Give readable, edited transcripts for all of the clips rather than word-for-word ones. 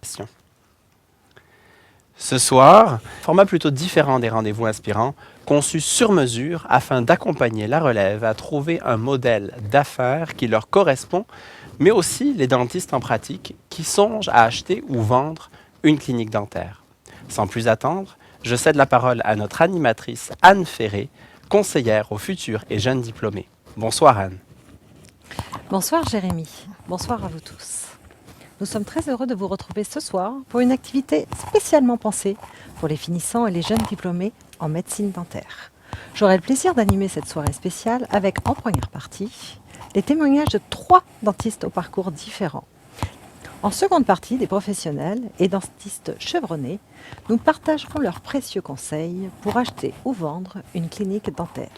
question. Ce soir, format plutôt différent des rendez-vous inspirants, conçu sur mesure afin d'accompagner la relève à trouver un modèle d'affaires qui leur correspond, mais aussi les dentistes en pratique qui songent à acheter ou vendre une clinique dentaire. Sans plus attendre, je cède la parole à notre animatrice Anne Ferré, conseillère aux futurs et jeunes diplômés. Bonsoir Anne. Bonsoir Jérémy, bonsoir à vous tous. Nous sommes très heureux de vous retrouver ce soir pour une activité spécialement pensée pour les finissants et les jeunes diplômés en médecine dentaire. J'aurai le plaisir d'animer cette soirée spéciale avec en première partie les témoignages de 3 dentistes au parcours différents. En seconde partie, des professionnels et dentistes chevronnés nous partageront leurs précieux conseils pour acheter ou vendre une clinique dentaire.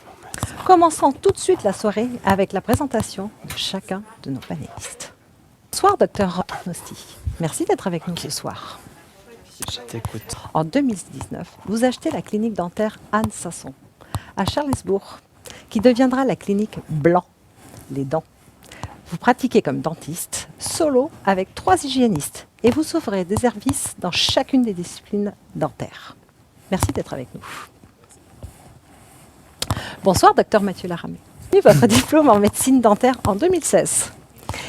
Commençons tout de suite la soirée avec la présentation de chacun de nos panélistes. Bonsoir, Dr Nosti. Merci d'être avec nous ce soir. Je t'écoute. En 2019, vous achetez la clinique dentaire Anne Sasson à Charlesbourg, qui deviendra la clinique Blanc, les dents. Vous pratiquez comme dentiste, solo avec 3 hygiénistes, et vous offrez des services dans chacune des disciplines dentaires. Merci d'être avec nous. Bonsoir, Dr Mathieu Laramé. Votre diplôme en médecine dentaire en 2016.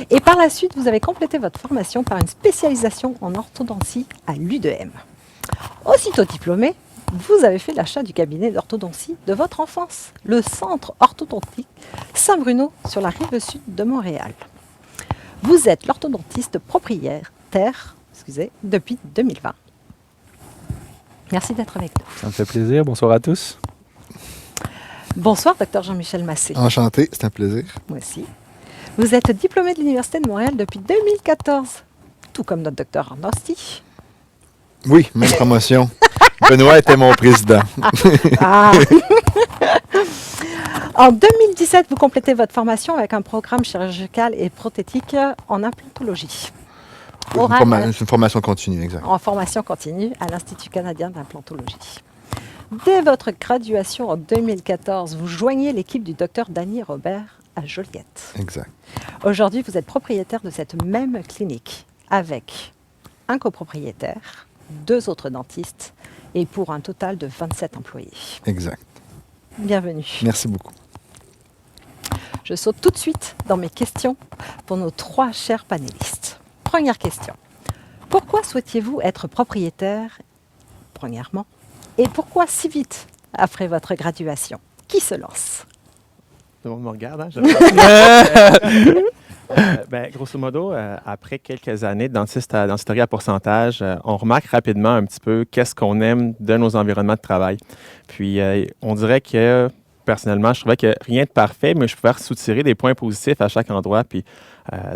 Et par la suite, vous avez complété votre formation par une spécialisation en orthodontie à l'U2M. Aussitôt diplômé, vous avez fait l'achat du cabinet d'orthodontie de votre enfance, le centre orthodontique Saint-Bruno sur la rive sud de Montréal. Vous êtes l'orthodontiste propriétaire depuis 2020. Merci d'être avec nous. Ça me fait plaisir. Bonsoir à tous. Bonsoir, Dr Jean-Michel Massé. Enchanté, c'est un plaisir. Moi aussi. Vous êtes diplômé de l'Université de Montréal depuis 2014, tout comme notre docteur Nosti. Oui, même promotion. Benoît était mon président. Ah. En 2017, vous complétez votre formation avec un programme chirurgical et prothétique en implantologie. C'est une formation continue, exact. En formation continue à l'Institut canadien d'implantologie. Dès votre graduation en 2014, vous joignez l'équipe du docteur Danny Robert à Joliette. Exact. Aujourd'hui, vous êtes propriétaire de cette même clinique avec un copropriétaire, 2 autres dentistes et pour un total de 27 employés. Exact. Bienvenue. Merci beaucoup. Je saute tout de suite dans mes questions pour nos 3 chers panélistes. Première question. Pourquoi souhaitiez-vous être propriétaire, premièrement, et pourquoi si vite après votre graduation? Qui se lance? Tout le monde me regarde, hein? Grosso modo, après quelques années de dentisterie à pourcentage, on remarque rapidement un petit peu qu'est-ce qu'on aime de nos environnements de travail. Puis, on dirait que, personnellement, je trouvais que rien de parfait, mais je pouvais soutirer des points positifs à chaque endroit, puis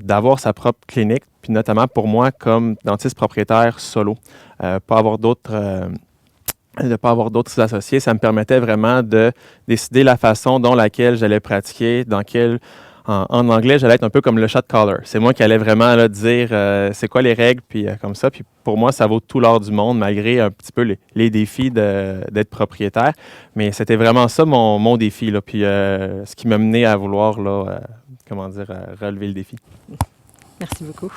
d'avoir sa propre clinique, puis notamment pour moi, comme dentiste propriétaire solo, pas avoir d'autres... de ne pas avoir d'autres associés, ça me permettait vraiment de décider la façon dont laquelle j'allais pratiquer, en anglais, j'allais être un peu comme le shot caller. C'est moi qui allais vraiment là, dire c'est quoi les règles, puis comme ça. Puis pour moi, ça vaut tout l'or du monde, malgré un petit peu les défis d'être propriétaire. Mais c'était vraiment ça mon défi, là, puis ce qui m'a mené à vouloir relever le défi. Merci beaucoup.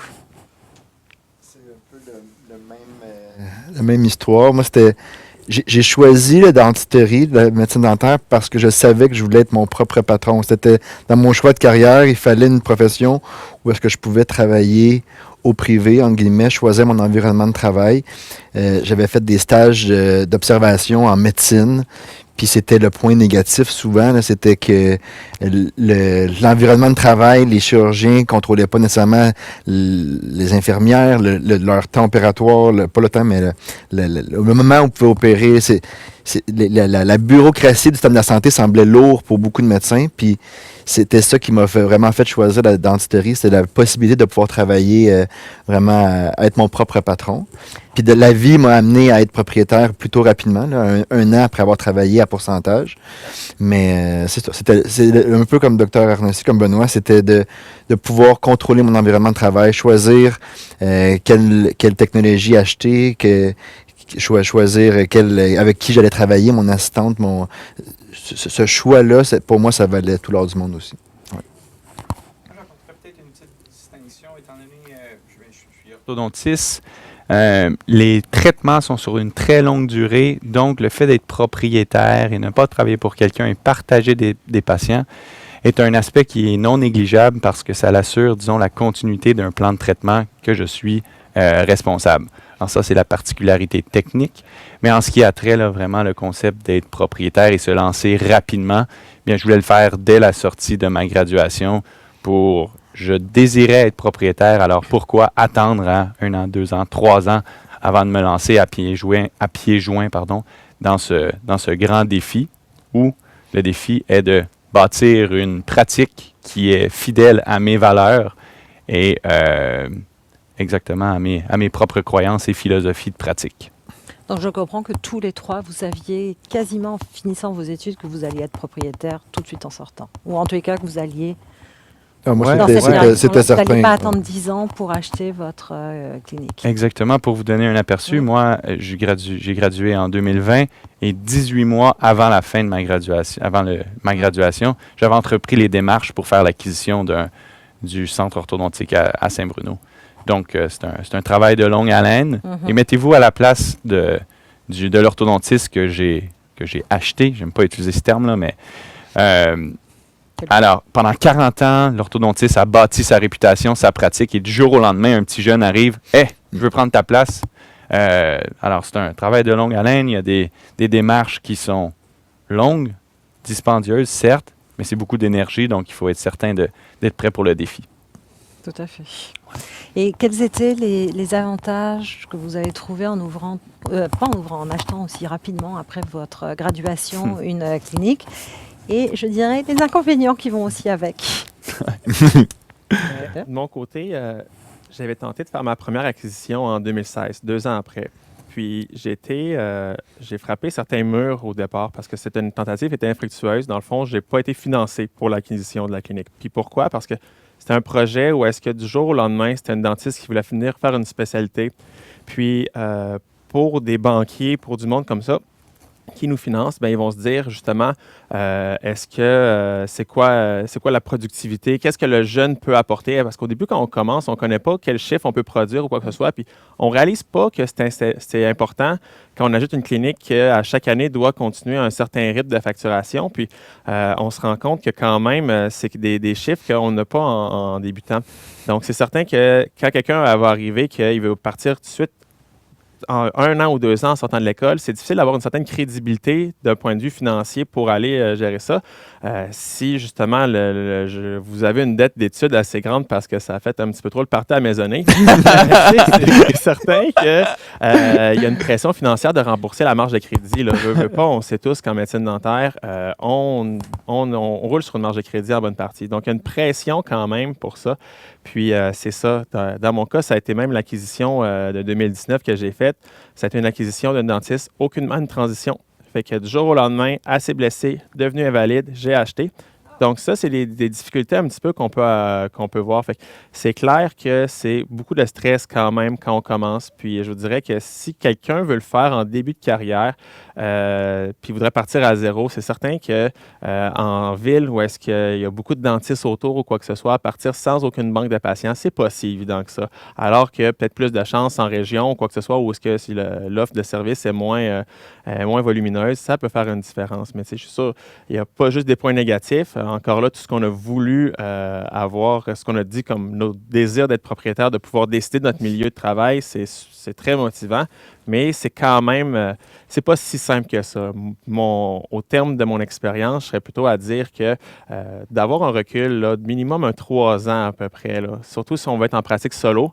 C'est un peu la même histoire. Moi, j'ai choisi la dentisterie, la médecine dentaire, parce que je savais que je voulais être mon propre patron. C'était dans mon choix de carrière, il fallait une profession où est-ce que je pouvais travailler au privé, entre guillemets, choisir mon environnement de travail. J'avais fait des stages d'observation en médecine, puis c'était le point négatif souvent, là, c'était que l'environnement de travail, les chirurgiens ne contrôlaient pas nécessairement les infirmières, leur temps opératoire, pas le temps, mais le moment où on pouvait opérer. La bureaucratie du système de la santé semblait lourd pour beaucoup de médecins, puis c'était ça qui m'a vraiment fait choisir la dentisterie, c'était la possibilité de pouvoir travailler vraiment à être mon propre patron. Puis la vie m'a amené à être propriétaire plutôt rapidement, là, un an après avoir travaillé à pourcentage. Mais c'est un peu comme Dr Arnassi, comme Benoît, c'était de pouvoir contrôler mon environnement de travail, choisir quelle technologie acheter, choisir avec qui j'allais travailler, mon assistante. Ce choix-là, pour moi, ça valait tout l'or du monde aussi. Ouais. Moi, j'apporterais peut-être une petite distinction, étant donné que je suis orthodontiste. Les traitements sont sur une très longue durée, donc le fait d'être propriétaire et ne pas travailler pour quelqu'un et partager des patients est un aspect qui est non négligeable parce que ça l'assure, disons, la continuité d'un plan de traitement que je suis responsable. Alors ça, c'est la particularité technique. Mais en ce qui a trait, là, vraiment, le concept d'être propriétaire et se lancer rapidement, bien, je voulais le faire dès la sortie de ma graduation je désirais être propriétaire, alors pourquoi attendre à 1 an, 2 ans, 3 ans avant de me lancer à pieds joints, dans ce grand défi où le défi est de bâtir une pratique qui est fidèle à mes valeurs et exactement à mes propres croyances et philosophies de pratique. Donc je comprends que tous les trois, vous aviez quasiment, en finissant vos études, que vous alliez être propriétaire tout de suite en sortant. Ou en tous les cas, que vous alliez... Moi, dans c'était cette direction-là. c'était Vous n'allez certain. pas attendre 10 ans pour acheter votre clinique. Exactement. Pour vous donner un aperçu, Oui. moi, j'ai gradué en 2020 et 18 mois avant la fin de ma graduation, j'avais entrepris les démarches pour faire l'acquisition du centre orthodontique à Saint-Bruno. Donc, c'est un travail de longue haleine. Mhm. Et mettez-vous à la place de l'orthodontiste que j'ai acheté. J'aime pas utiliser ce terme-là, mais... alors, pendant 40 ans, l'orthodontiste a bâti sa réputation, sa pratique, et du jour au lendemain, un petit jeune arrive, « Hey, je veux prendre ta place. » Alors, c'est un travail de longue haleine. Il y a des démarches qui sont longues, dispendieuses, certes, mais c'est beaucoup d'énergie, donc il faut être certain d'être prêt pour le défi. Tout à fait. Et quels étaient les avantages que vous avez trouvés en ouvrant, pas en ouvrant, en achetant aussi rapidement après votre graduation une clinique? Et je dirais les inconvénients qui vont aussi avec. De mon côté, j'avais tenté de faire ma première acquisition en 2016, 2 ans après. Puis j'ai frappé certains murs au départ parce que c'était une tentative qui était infructueuse. Dans le fond, je n'ai pas été financé pour l'acquisition de la clinique. Puis pourquoi? Parce que c'était un projet où est-ce que du jour au lendemain, c'était une dentiste qui voulait venir faire une spécialité. Puis pour des banquiers, pour du monde comme ça, qui nous financent, ben, ils vont se dire justement, est-ce que c'est quoi la productivité? Qu'est-ce que le jeune peut apporter? Parce qu'au début, quand on commence, on ne connaît pas quel chiffre on peut produire ou quoi que ce soit. Puis on ne réalise pas que c'est important quand on ajoute une clinique qui, à chaque année, doit continuer un certain rythme de facturation. Puis on se rend compte que quand même, c'est des chiffres qu'on n'a pas en débutant. Donc, c'est certain que quand quelqu'un va arriver, qu'il veut partir tout de suite, en 1 an ou 2 ans en sortant de l'école, c'est difficile d'avoir une certaine crédibilité d'un point de vue financier pour aller gérer ça. Si justement vous avez une dette d'études assez grande parce que ça a fait un petit peu trop le party à maisonner, c'est certain qu'il y a une pression financière de rembourser la marge de crédit. Là. Veux pas, on sait tous qu'en médecine dentaire, on roule sur une marge de crédit en bonne partie. Donc, il y a une pression quand même pour ça. Puis, c'est ça. Dans mon cas, ça a été même l'acquisition de 2019 que j'ai faite. Ça a été une acquisition d'un dentiste, aucunement une transition. Fait que du jour au lendemain, assez blessé, devenu invalide, j'ai acheté. Donc ça, c'est des difficultés un petit peu qu'on peut voir. Fait que c'est clair que c'est beaucoup de stress quand même quand on commence. Puis je vous dirais que si quelqu'un veut le faire en début de carrière, puis voudrait partir à zéro, c'est certain que en ville où est-ce qu'il y a beaucoup de dentistes autour ou quoi que ce soit, partir sans aucune banque de patients, c'est pas si évident que ça. Alors que peut-être plus de chance en région ou quoi que ce soit, où est-ce que si l'offre de service est moins volumineuse, ça peut faire une différence. Mais tu sais, je suis sûr, il n'y a pas juste des points négatifs. Encore là, tout ce qu'on a voulu avoir, ce qu'on a dit comme nos désirs d'être propriétaire, de pouvoir décider de notre milieu de travail, c'est très motivant, mais c'est quand même, c'est pas si simple que ça. Au terme de mon expérience, je serais plutôt à dire que d'avoir un recul, là, de minimum 3 ans à peu près, là, surtout si on veut être en pratique solo,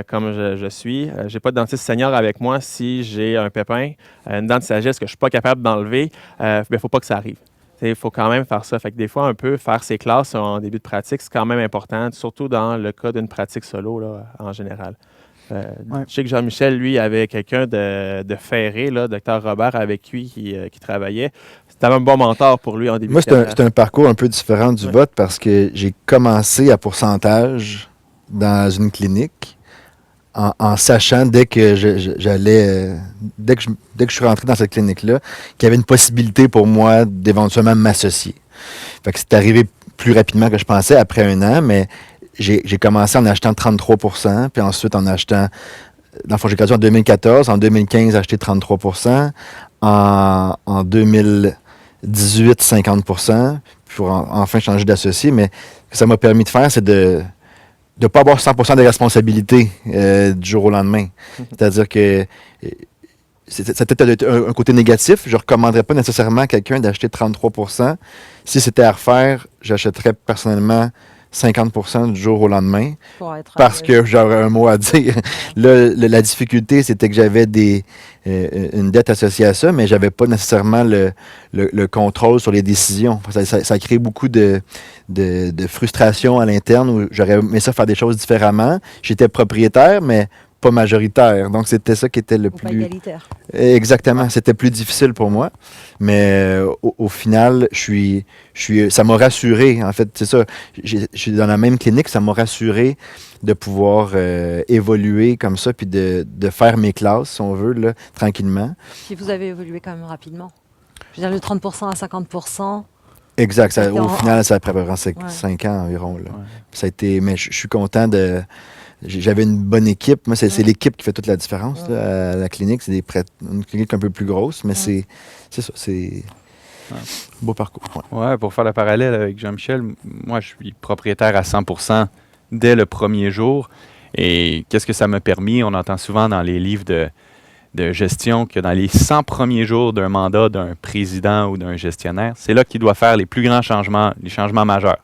comme je suis. J'ai pas de dentiste senior avec moi. Si j'ai un pépin, une dent de sagesse que je suis pas capable d'enlever, il faut pas que ça arrive. Il faut quand même faire ça. Fait que des fois, un peu faire ses classes en début de pratique, c'est quand même important, surtout dans le cas d'une pratique solo là, en général. Je sais que Jean-Michel, lui, avait quelqu'un de ferré, là, Dr Robert, avec lui qui travaillait. C'était un bon mentor pour lui en début Moi, de carrière. c'est un parcours un peu différent du vote parce que j'ai commencé à pourcentage dans une clinique en sachant dès que dès que je suis rentré dans cette clinique-là, qu'il y avait une possibilité pour moi d'éventuellement m'associer. Fait que c'est arrivé plus rapidement que je pensais, après 1 an, mais j'ai commencé en achetant 33 %, puis ensuite en achetant dans le fond, j'ai gradué en 2014. En 2015, j'ai acheté 33 %. En 2018, 50 % pour enfin changer d'associé. Mais ce que ça m'a permis de faire, c'est de ne pas avoir 100 % des responsabilités du jour au lendemain. C'est-à-dire que c'était peut-être un côté négatif. Je ne recommanderais pas nécessairement à quelqu'un d'acheter 33 %. Si c'était à refaire, j'achèterais personnellement 50 % du jour au lendemain Pour être parce que j'aurais un mot à dire. Là, la difficulté, c'était que j'avais une dette associée à ça, mais je n'avais pas nécessairement le contrôle sur les décisions. Ça crée beaucoup de frustration à l'interne où j'aurais aimé ça faire des choses différemment. J'étais propriétaire, mais pas majoritaire. Donc, c'était ça qui était le ou pas plus... égalitaire. Exactement. C'était plus difficile pour moi. Mais au final, ça m'a rassuré. En fait, c'est ça. Je suis dans la même clinique. Ça m'a rassuré de pouvoir évoluer comme ça puis de faire mes classes, si on veut, là, tranquillement. Puis vous avez évolué quand même rapidement. Je veux dire, le 30 % à 50 %. Exact. C'était Au final, ça a pris à peu près 5 Ouais. ans environ. Là. Ouais. Ça a été, mais je suis content de... J'avais une bonne équipe. Moi, c'est l'équipe qui fait toute la différence là, à la clinique. C'est une clinique un peu plus grosse, mais c'est ça. C'est un beau parcours. Ouais. Ouais, pour faire le parallèle avec Jean-Michel, moi, je suis propriétaire à 100% dès le premier jour. Et qu'est-ce que ça m'a permis? On entend souvent dans les livres de gestion que dans les 100 premiers jours d'un mandat d'un président ou d'un gestionnaire, c'est là qu'il doit faire les plus grands changements, les changements majeurs.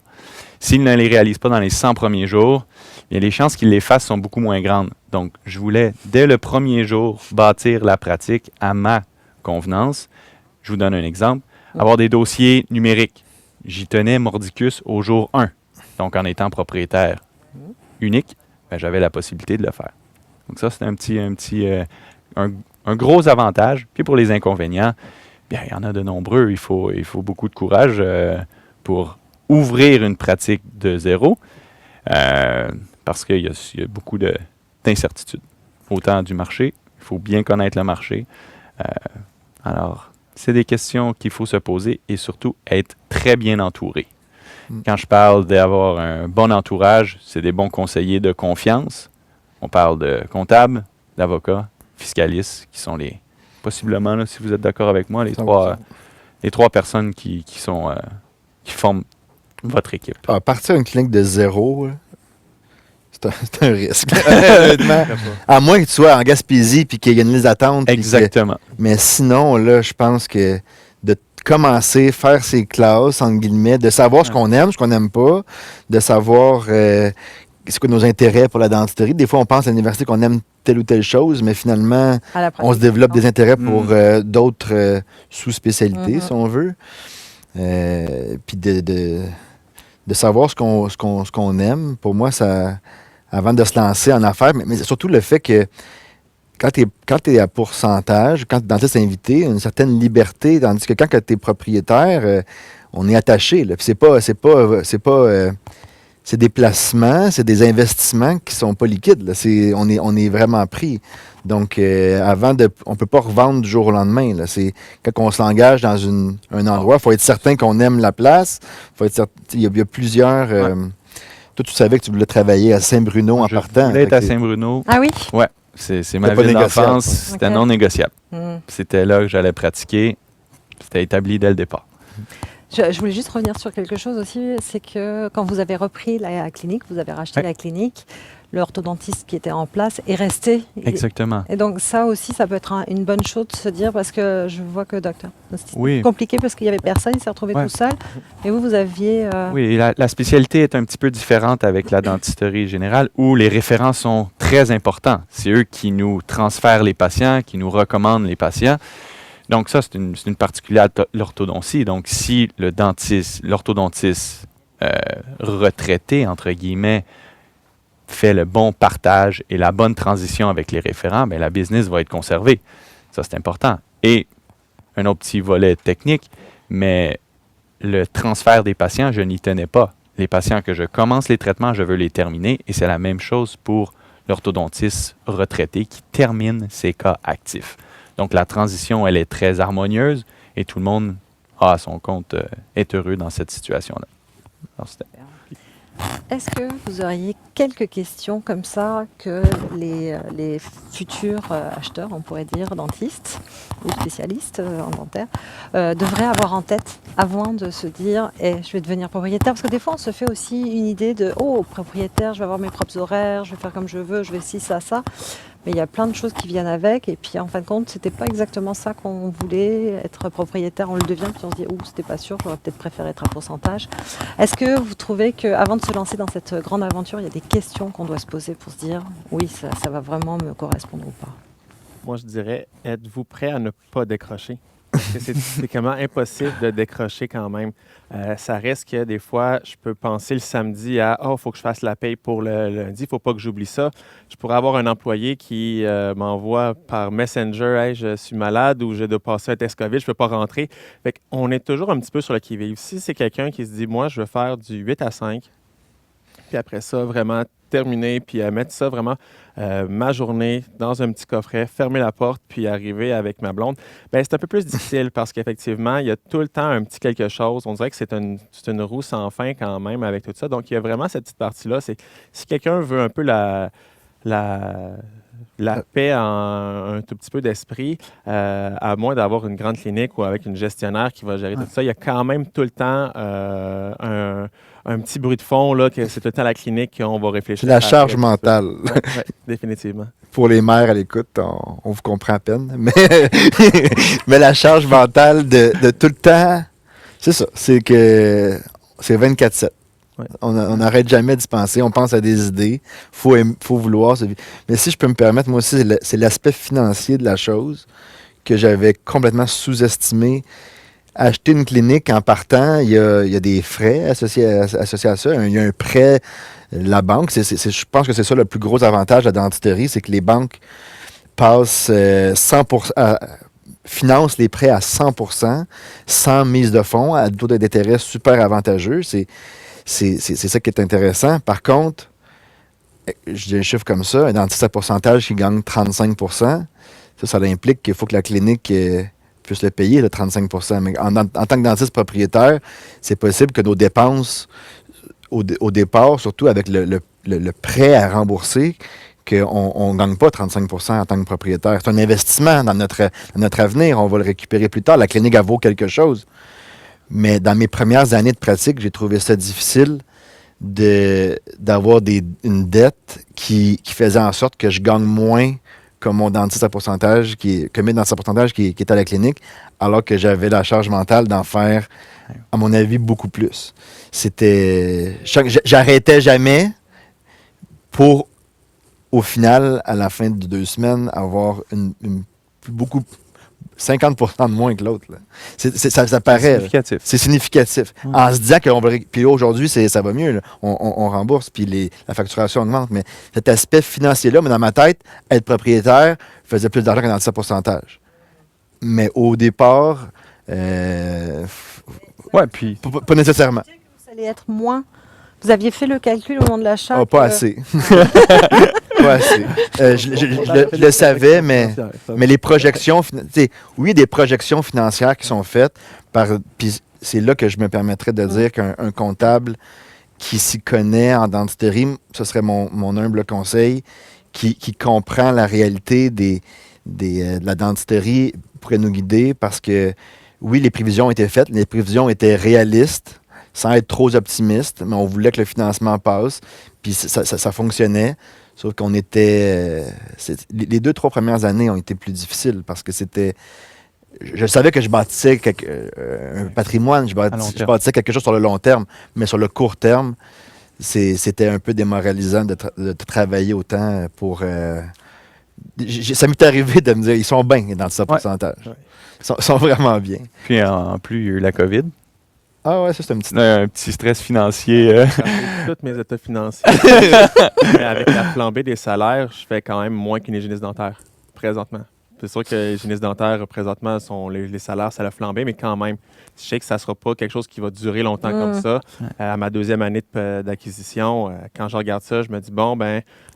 S'il ne les réalise pas dans les 100 premiers jours, bien, les chances qu'il les fasse sont beaucoup moins grandes. Donc, je voulais, dès le premier jour, bâtir la pratique à ma convenance. Je vous donne un exemple. Avoir des dossiers numériques. J'y tenais mordicus au jour 1. Donc, en étant propriétaire unique, ben, j'avais la possibilité de le faire. Donc, ça, c'est un gros avantage. Puis, pour les inconvénients, bien, il y en a de nombreux. Il faut beaucoup de courage pour ouvrir une pratique de zéro. Parce qu'il y a beaucoup d'incertitudes. Autant du marché, il faut bien connaître le marché. Alors, c'est des questions qu'il faut se poser et surtout être très bien entouré. Quand je parle d'avoir un bon entourage, c'est des bons conseillers de confiance. On parle de comptables, d'avocats, fiscalistes, qui sont possiblement, là, si vous êtes d'accord avec moi, les trois personnes qui forment votre équipe. Partir une clinique de zéro, là, c'est un risque. Honnêtement. À moins que tu sois en Gaspésie et qu'il y ait une liste d'attente. Exactement. Mais sinon, là, je pense que de commencer, faire ses classes, entre guillemets, de savoir ce qu'on aime, ce qu'on n'aime pas, de savoir c'est quoi nos intérêts pour la dentisterie. Des fois, on pense à l'université qu'on aime telle ou telle chose, mais finalement, on se développe des intérêts pour d'autres sous-spécialités, si on veut. Puis de savoir ce qu'on aime, pour moi, ça, avant de se lancer en affaires, mais surtout le fait que quand tu es à pourcentage, quand tu es dentiste invité, une certaine liberté, tandis que quand tu es propriétaire, on est attaché. Là. Puis c'est des placements, c'est des investissements qui sont pas liquides. Là. On est vraiment pris. Donc, on ne peut pas revendre du jour au lendemain. Là. Quand on se l'engage dans un endroit, il faut être certain qu'on aime la place. Il y a plusieurs... Toi, tu savais que tu voulais travailler à Saint-Bruno en partant. Je voulais être à Saint-Bruno. Ah oui? Ouais, c'est ma ville d'enfance. C'était non négociable. C'était là que j'allais pratiquer. C'était établi dès le départ. Je voulais juste revenir sur quelque chose aussi, c'est que quand vous avez repris la clinique, vous avez racheté la clinique, l'orthodontiste qui était en place est resté. Exactement. Et donc ça aussi, ça peut être une bonne chose de se dire, parce que je vois que docteur, c'est compliqué parce qu'il n'y avait personne, il s'est retrouvé tout seul. Et vous aviez... Oui, la spécialité est un petit peu différente avec la dentisterie générale, où les référents sont très importants. C'est eux qui nous transfèrent les patients, qui nous recommandent les patients. Donc ça, c'est une particularité de l'orthodontie. Donc si l'orthodontiste retraité, entre guillemets, fait le bon partage et la bonne transition avec les référents, bien, la business va être conservée. Ça, c'est important. Et un autre petit volet technique, mais le transfert des patients, je n'y tenais pas. Les patients que je commence les traitements, je veux les terminer. Et c'est la même chose pour l'orthodontiste retraité qui termine ses cas actifs. Donc, la transition, elle est très harmonieuse et tout le monde, à son compte, est heureux dans cette situation-là. Alors, Est-ce que vous auriez quelques questions comme ça que les futurs acheteurs, on pourrait dire dentistes ou spécialistes en dentaire, devraient avoir en tête avant de se dire je vais devenir propriétaire? Parce que des fois, on se fait aussi une idée de propriétaire, je vais avoir mes propres horaires, je vais faire comme je veux, je vais ci, ça. Mais il y a plein de choses qui viennent avec. Et puis, en fin de compte, c'était pas exactement ça qu'on voulait. Être propriétaire, on le devient. Puis on se dit, c'était pas sûr, j'aurais peut-être préféré être à pourcentage. Est-ce que vous trouvez qu'avant de se lancer dans cette grande aventure, il y a des questions qu'on doit se poser pour se dire, oui, ça va vraiment me correspondre ou pas? Moi, je dirais, êtes-vous prêt à ne pas décrocher? Parce que c'est quand même impossible de décrocher quand même. Ça reste que des fois, je peux penser le samedi à « il faut que je fasse la paye pour le lundi, il ne faut pas que j'oublie ça ». Je pourrais avoir un employé qui m'envoie par Messenger « Hey, je suis malade » ou « Je dois passer un test COVID, je ne peux pas rentrer ». Fait qu'on est toujours un petit peu sur le qui-vive. Si c'est quelqu'un qui se dit « Moi, je veux faire du 8 à 5 », puis après ça, vraiment terminer, puis mettre ça vraiment, ma journée, dans un petit coffret, fermer la porte, puis arriver avec ma blonde, bien, c'est un peu plus difficile parce qu'effectivement, il y a tout le temps un petit quelque chose. On dirait que c'est une roue sans fin quand même avec tout ça. Donc, il y a vraiment cette petite partie-là. C'est si quelqu'un veut un peu la paix en un tout petit peu d'esprit, à moins d'avoir une grande clinique ou avec une gestionnaire qui va gérer tout ça, il y a quand même tout le temps un petit bruit de fond, là, que c'est tout le temps la clinique qu'on va réfléchir. C'est la charge mentale. Oui, définitivement. Pour les mères à l'écoute, on vous comprend à peine. Mais la charge mentale de tout le temps, c'est ça. C'est que c'est 24/7. Ouais. On n'arrête jamais d'y penser. On pense à des idées. Faut vouloir. Mais si je peux me permettre, moi aussi, c'est l'aspect financier de la chose que j'avais complètement sous-estimé. Acheter une clinique en partant, il y a des frais associés à ça. Il y a un prêt. La banque, je pense que c'est ça le plus gros avantage de la dentisterie, c'est que les banques passent 100%, financent les prêts à 100%, sans mise de fonds, à taux d'intérêt super avantageux. C'est ça qui est intéressant. Par contre, je dis un chiffre comme ça, un dentiste à pourcentage qui gagne 35%, ça implique qu'il faut que la clinique puisse le payer, le 35%. Mais en tant que dentiste propriétaire, c'est possible que nos dépenses, au départ, surtout avec le prêt à rembourser, qu'on ne gagne pas 35% en tant que propriétaire. C'est un investissement dans notre avenir. On va le récupérer plus tard. La clinique, elle vaut quelque chose. Mais dans mes premières années de pratique, j'ai trouvé ça difficile d'avoir une dette qui faisait en sorte que je gagne moins que mon dentiste à pourcentage, que mes dentistes à pourcentage qui est à la clinique, alors que j'avais la charge mentale d'en faire, à mon avis, beaucoup plus. J'arrêtais jamais pour, au final, à la fin de 2 semaines, avoir beaucoup 50% de moins que l'autre. Ça paraît. C'est significatif. C'est significatif. En se disant puis aujourd'hui, ça va mieux. Là. On rembourse, puis la facturation augmente. Mais cet aspect financier-là, mais dans ma tête, être propriétaire faisait plus d'argent qu'un dentiste à pourcentage. Mais au départ, puis pas nécessairement. Vous allez être moins. Vous aviez fait le calcul au moment de l'achat? Oh, pas assez. Pas assez. Je le savais, mais les projections, oui, des projections financières qui sont faites, puis c'est là que je me permettrais de dire qu'un comptable qui s'y connaît en dentisterie, ce serait mon humble conseil, qui comprend la réalité de la dentisterie, pourrait nous guider parce que, oui, les prévisions ont été faites, les prévisions étaient réalistes, sans être trop optimiste, mais on voulait que le financement passe, puis ça fonctionnait. Sauf qu'on était... les 2-3 premières années ont été plus difficiles parce que c'était... Je savais que je bâtissais un patrimoine, je bâtissais quelque chose sur le long terme, mais sur le court terme, c'était un peu démoralisant de travailler autant pour... ça m'est arrivé de me dire, ils sont bien dans ce pourcentage. Ouais. Ils sont vraiment bien. Puis en plus, il y a eu la COVID. Ah ouais, ça c'est un petit stress financier. Tous mes états financiers. Mais avec la flambée des salaires, je fais quand même moins qu'une hygiéniste dentaire, présentement. C'est sûr que les hygiénistes dentaires, présentement, les salaires, ça a flambé, mais quand même, je sais que ça ne sera pas quelque chose qui va durer longtemps comme ça. À ma 2e année d'acquisition, quand je regarde ça, je me dis,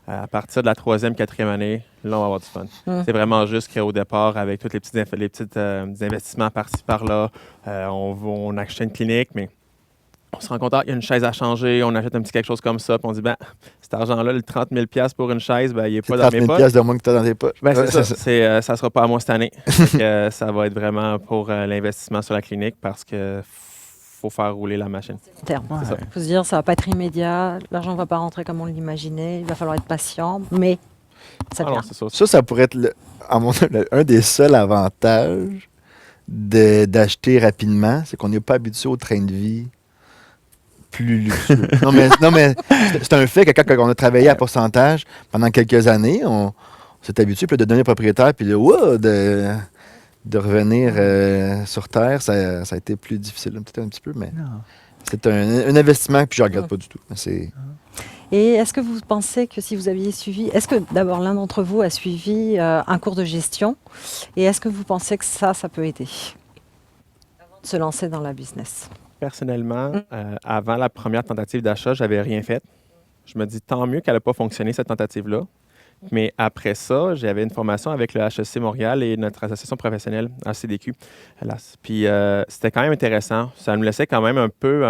à partir de la 3e, 4e année, là, on va avoir du fun. C'est vraiment juste qu'au départ, avec tous les petits investissements par-ci, par-là, on achète une clinique, mais on se rend compte, il y a une chaise à changer, on achète un petit quelque chose comme ça, puis on dit, ben, cet argent-là, le 30 000 pour une chaise, ben, il n'est pas dans mes 30 000 poches. de moins que tu as dans tes poches. Ben, c'est Ouais, ça. ça. Ça ne sera pas à moi cette année. Fait que, ça va être vraiment pour l'investissement sur la clinique parce que faut faire rouler la machine. Terme. Ouais. C'est ça. Il faut se dire, ça va pas être immédiat, l'argent va pas rentrer comme on l'imaginait, il va falloir être patient, mais ça Ah vient. non, c'est ça. Ça pourrait être, à mon avis, un des seuls avantages d'acheter rapidement, c'est qu'on n'est pas habitué au train de vie plus luxueux. non, mais c'est un fait que quand on a travaillé à pourcentage pendant quelques années, on s'est habitué puis de devenir propriétaire, puis de revenir sur Terre, ça a été plus difficile, peut-être un petit peu, mais Non. c'est un investissement que je ne regrette pas du tout. C'est... Et est-ce que vous pensez que si vous aviez suivi, est-ce que d'abord l'un d'entre vous a suivi un cours de gestion et est-ce que vous pensez que ça peut aider avant de se lancer dans la business? Personnellement, avant la première tentative d'achat, j'avais rien fait. Je me dis tant mieux qu'elle n'a pas fonctionné, cette tentative-là. Mais après ça, j'avais une formation avec le HEC Montréal et notre association professionnelle, ACDQ, hélas. Puis c'était quand même intéressant. Ça me laissait quand même un peu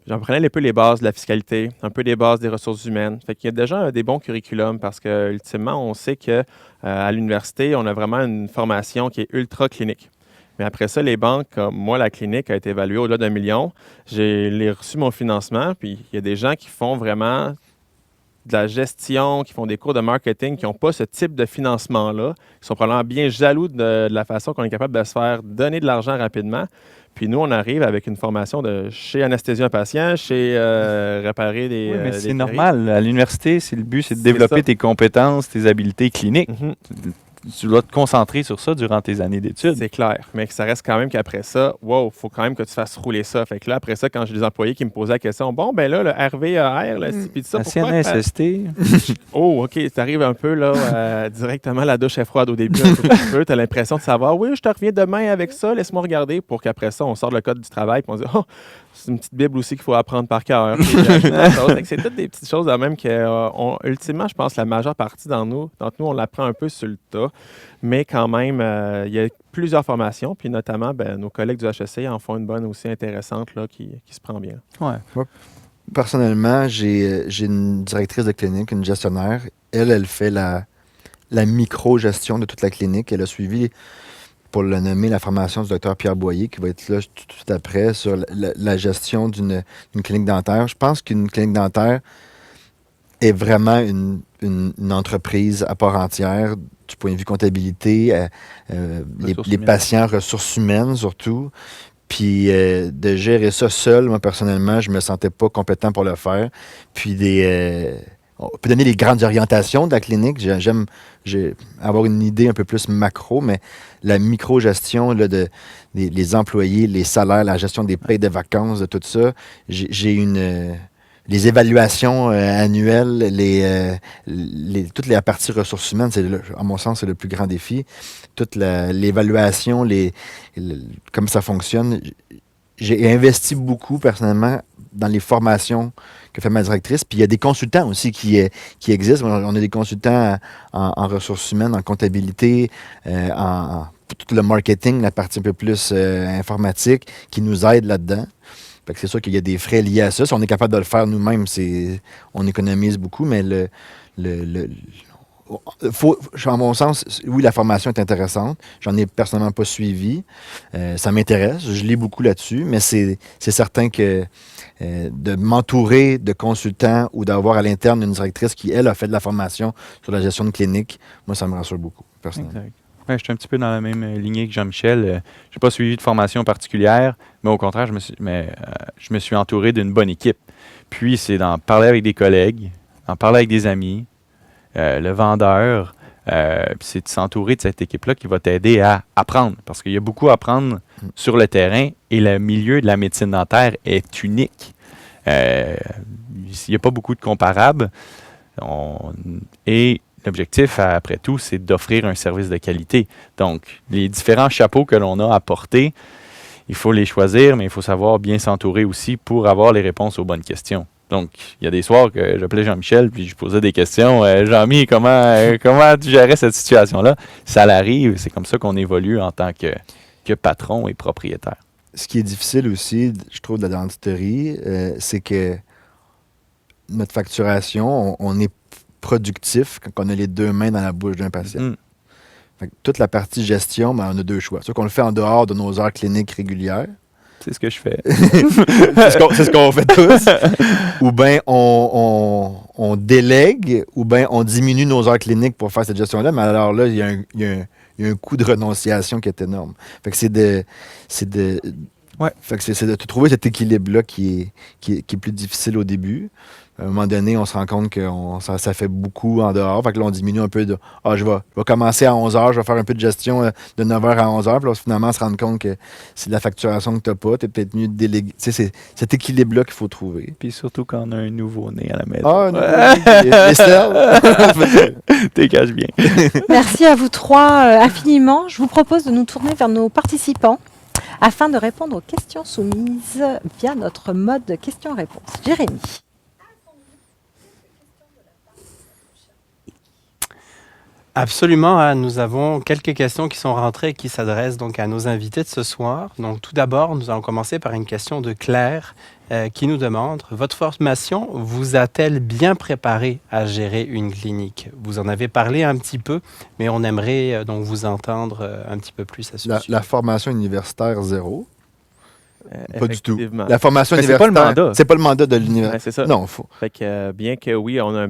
j'en prenais un peu les bases de la fiscalité, un peu les bases des ressources humaines. Fait qu'il y a déjà des bons curriculums parce que ultimement, on sait que à l'université, on a vraiment une formation qui est ultra clinique. Mais après ça, les banques, comme moi, la clinique a été évaluée au-delà d'1 million. J'ai reçu mon financement, puis il y a des gens qui font vraiment de la gestion, qui font des cours de marketing, qui n'ont pas ce type de financement-là, qui sont probablement bien jaloux de la façon qu'on est capable de se faire donner de l'argent rapidement. Puis nous, on arrive avec une formation de chez anesthésier un patient, chez réparer des... Oui, mais des c'est caries. normal. À l'université, le but, c'est de C'est développer ça. tes compétences, tes habiletés cliniques. Mhm. Tu dois te concentrer sur ça durant tes années d'études. C'est clair, mais ça reste quand même qu'après ça, wow, faut quand même que tu fasses rouler ça. Fait que là, après ça, quand j'ai des employés qui me posaient la question, bon, ben là, le RVER, là, puis tout ça, La pourquoi? CNSST, Oh, OK, tu arrives un peu, là, directement, la douche est froide au début, un tout petit peu. Tu as l'impression de savoir, oui, je te reviens demain avec ça, laisse-moi regarder, pour qu'après ça, on sort le code du travail, puis on dit, oh, c'est une petite Bible aussi qu'il faut apprendre par cœur. Puis, c'est toutes des petites choses, là, même que, ultimement, je pense, la majeure partie d'entre nous, on l'apprend un peu sur le tas. Mais quand même, il y a plusieurs formations, puis notamment, nos collègues du HEC en font une bonne aussi intéressante là, qui se prend bien. ouais. Personnellement, j'ai une directrice de clinique, une gestionnaire. Elle fait la micro-gestion de toute la clinique. Elle a suivi, pour le nommer, la formation du docteur Pierre Boyer, qui va être là tout de suite après, sur la gestion d'une clinique dentaire. Je pense qu'une clinique dentaire est vraiment une entreprise à part entière du point de vue comptabilité, les patients, ressources humaines surtout. Puis de gérer ça seul, moi personnellement, je me sentais pas compétent pour le faire. Puis on peut donner les grandes orientations de la clinique. J'aime avoir une idée un peu plus macro, mais la micro-gestion là, les employés, les salaires, la gestion des payes de vacances, de tout ça, j'ai les évaluations annuelles, toute la partie ressources humaines, à mon sens, c'est le plus grand défi. Toute l'évaluation, comme ça fonctionne. J'ai investi beaucoup, personnellement, dans les formations que fait ma directrice. Puis il y a des consultants aussi qui existent. On a des consultants en ressources humaines, en comptabilité, tout le marketing, la partie un peu plus informatique, qui nous aident là-dedans. Fait que c'est sûr qu'il y a des frais liés à ça. Si on est capable de le faire nous-mêmes, on économise beaucoup, mais à mon sens, oui, la formation est intéressante. J'en ai personnellement pas suivi. Ça m'intéresse. Je lis beaucoup là-dessus, mais c'est certain que de m'entourer de consultants ou d'avoir à l'interne une directrice qui, elle, a fait de la formation sur la gestion de clinique, moi, ça me rassure beaucoup, personnellement. Exact. Ouais, je suis un petit peu dans la même lignée que Jean-Michel. Je n'ai pas suivi de formation particulière, mais au contraire, je me suis entouré d'une bonne équipe. Puis, c'est d'en parler avec des collègues, d'en parler avec des amis, le vendeur, puis c'est de s'entourer de cette équipe-là qui va t'aider à apprendre. Parce qu'il y a beaucoup à apprendre sur le terrain et le milieu de la médecine dentaire est unique. Il n'y a pas beaucoup de comparables. Et l'objectif, après tout, c'est d'offrir un service de qualité. Donc, les différents chapeaux que l'on a à porter, il faut les choisir, mais il faut savoir bien s'entourer aussi pour avoir les réponses aux bonnes questions. Donc, il y a des soirs que j'appelais Jean-Michel, puis je posais des questions. Jean-Mi, comment tu gérais cette situation-là? Ça l'arrive, c'est comme ça qu'on évolue en tant que patron et propriétaire. ce qui est difficile aussi, je trouve, de la dentisterie, c'est que notre facturation, on est productif quand on a les deux mains dans la bouche d'un patient. Mm. Fait que toute la partie gestion, ben, on a deux choix. Soit qu'on le fait en dehors de nos heures cliniques régulières, C'est ce que je fais. c'est ce qu'on fait tous, ou bien on délègue, ou bien on diminue nos heures cliniques pour faire cette gestion-là, mais alors là, il y a un coût de renonciation qui est énorme. Fait que c'est de trouver cet équilibre-là qui est plus difficile au début. À un moment donné, on se rend compte que ça fait beaucoup en dehors. Fait que là, on diminue un peu de je vais commencer à 11 h, je vais faire un peu de gestion de 9 h à 11 h. Puis là, finalement, on se rend compte que c'est de la facturation que tu n'as pas. Tu es peut-être mieux de déléguer. Tu sais, c'est cet équilibre-là qu'il faut trouver. Puis surtout quand on a un nouveau-né à la maison. Ah, les selles. T'es caches bien. Merci à vous trois infiniment. Je vous propose de nous tourner vers nos participants afin de répondre aux questions soumises via notre mode de questions-réponses. Jérémy. Absolument, hein. Nous avons quelques questions qui sont rentrées et qui s'adressent donc à nos invités de ce soir. Donc tout d'abord, nous allons commencer par une question de Claire qui nous demande: votre formation vous a-t-elle bien préparé à gérer une clinique? Vous en avez parlé un petit peu, mais on aimerait donc vous entendre un petit peu plus à ce sujet. La formation universitaire zéro. Pas du tout. Effectivement. La formation Mais c'est universitaire, pas le mandat. c'est pas le mandat de l'université. Ouais, c'est ça. Non, faut. Fait que bien que oui, on avait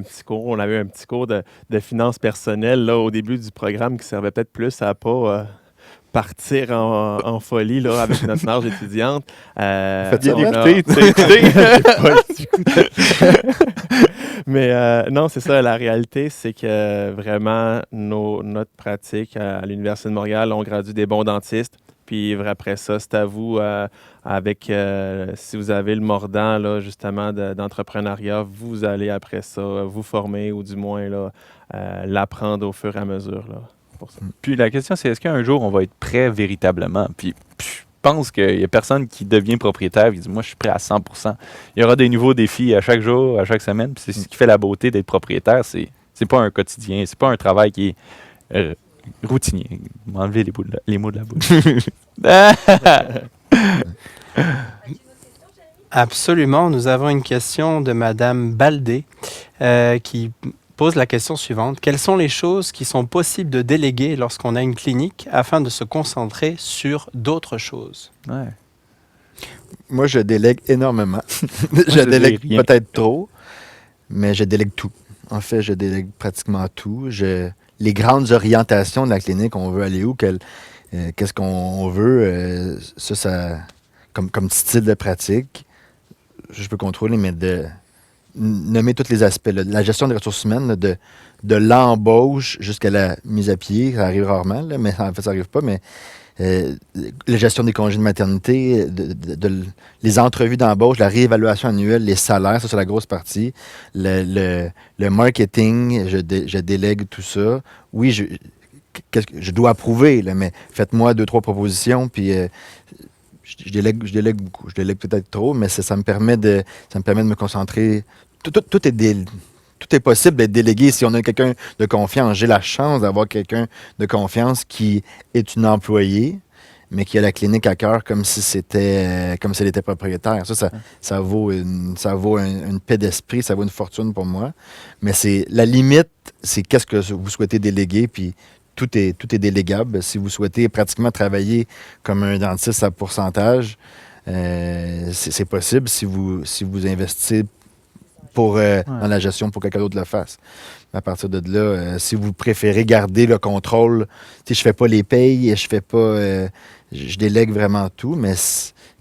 un petit cours de finances personnelles là, au début du programme qui servait peut-être plus à pas partir en folie là, avec notre marge étudiante. Faites ça on a- Écoutez, tu sais, écoutez. J'ai pas le petit coup de- Mais non, c'est ça. La réalité, c'est que vraiment, notre pratique à l'Université de Montréal, on gradue des bons dentistes. Puis après ça, c'est à vous, si vous avez le mordant, là, justement, d'entrepreneuriat, vous allez après ça vous former ou du moins là, l'apprendre au fur et à mesure. Là, pour ça. Puis la question, c'est est-ce qu'un jour, on va être prêt véritablement? Puis je pense qu'il n'y a personne qui devient propriétaire et qui dit, moi, je suis prêt à 100%. Il y aura des nouveaux défis à chacs jour, à chaque semaine. Puis c'est ce qui fait la beauté d'être propriétaire. C'est pas un quotidien, c'est pas un travail qui est routinier. M'enlever les mots de la bouche. Absolument. Nous avons une question de Madame Baldé qui pose la question suivante. Quelles sont les choses qui sont possibles de déléguer lorsqu'on a une clinique afin de se concentrer sur d'autres choses? Ouais. Moi, je délègue énormément. je je délègue dis rien. peut-être trop, mais je délègue tout. En fait, je délègue pratiquement tout. Les grandes orientations de la clinique, on veut aller où, qu'est-ce qu'on veut, comme style de pratique, je peux contrôler, mais de nommer tous les aspects. Là, la gestion des ressources humaines, là, de l'embauche jusqu'à la mise à pied, ça arrive rarement, là, mais en fait, ça n'arrive pas, mais la gestion des congés de maternité, les entrevues d'embauche, la réévaluation annuelle, les salaires, ça c'est la grosse partie. Le marketing, je délègue tout ça. Oui, je dois approuver, là, mais faites-moi 2-3 propositions, puis je délègue beaucoup. Je délègue peut-être trop, mais ça me permet de me concentrer. Tout est possible d'être délégué si on a quelqu'un de confiance. J'ai la chance d'avoir quelqu'un de confiance qui est une employée, mais qui a la clinique à cœur comme si comme si elle était propriétaire. Ça vaut une paix d'esprit, ça vaut une fortune pour moi. Mais c'est la limite, c'est qu'est-ce que vous souhaitez déléguer, puis tout est délégable. Si vous souhaitez pratiquement travailler comme un dentiste à pourcentage, c'est possible si vous investissez dans la gestion pour que quelqu'un d'autre le fasse. À partir de là, si vous préférez garder le contrôle, je fais pas les payes, je fais pas, je délègue vraiment tout, mais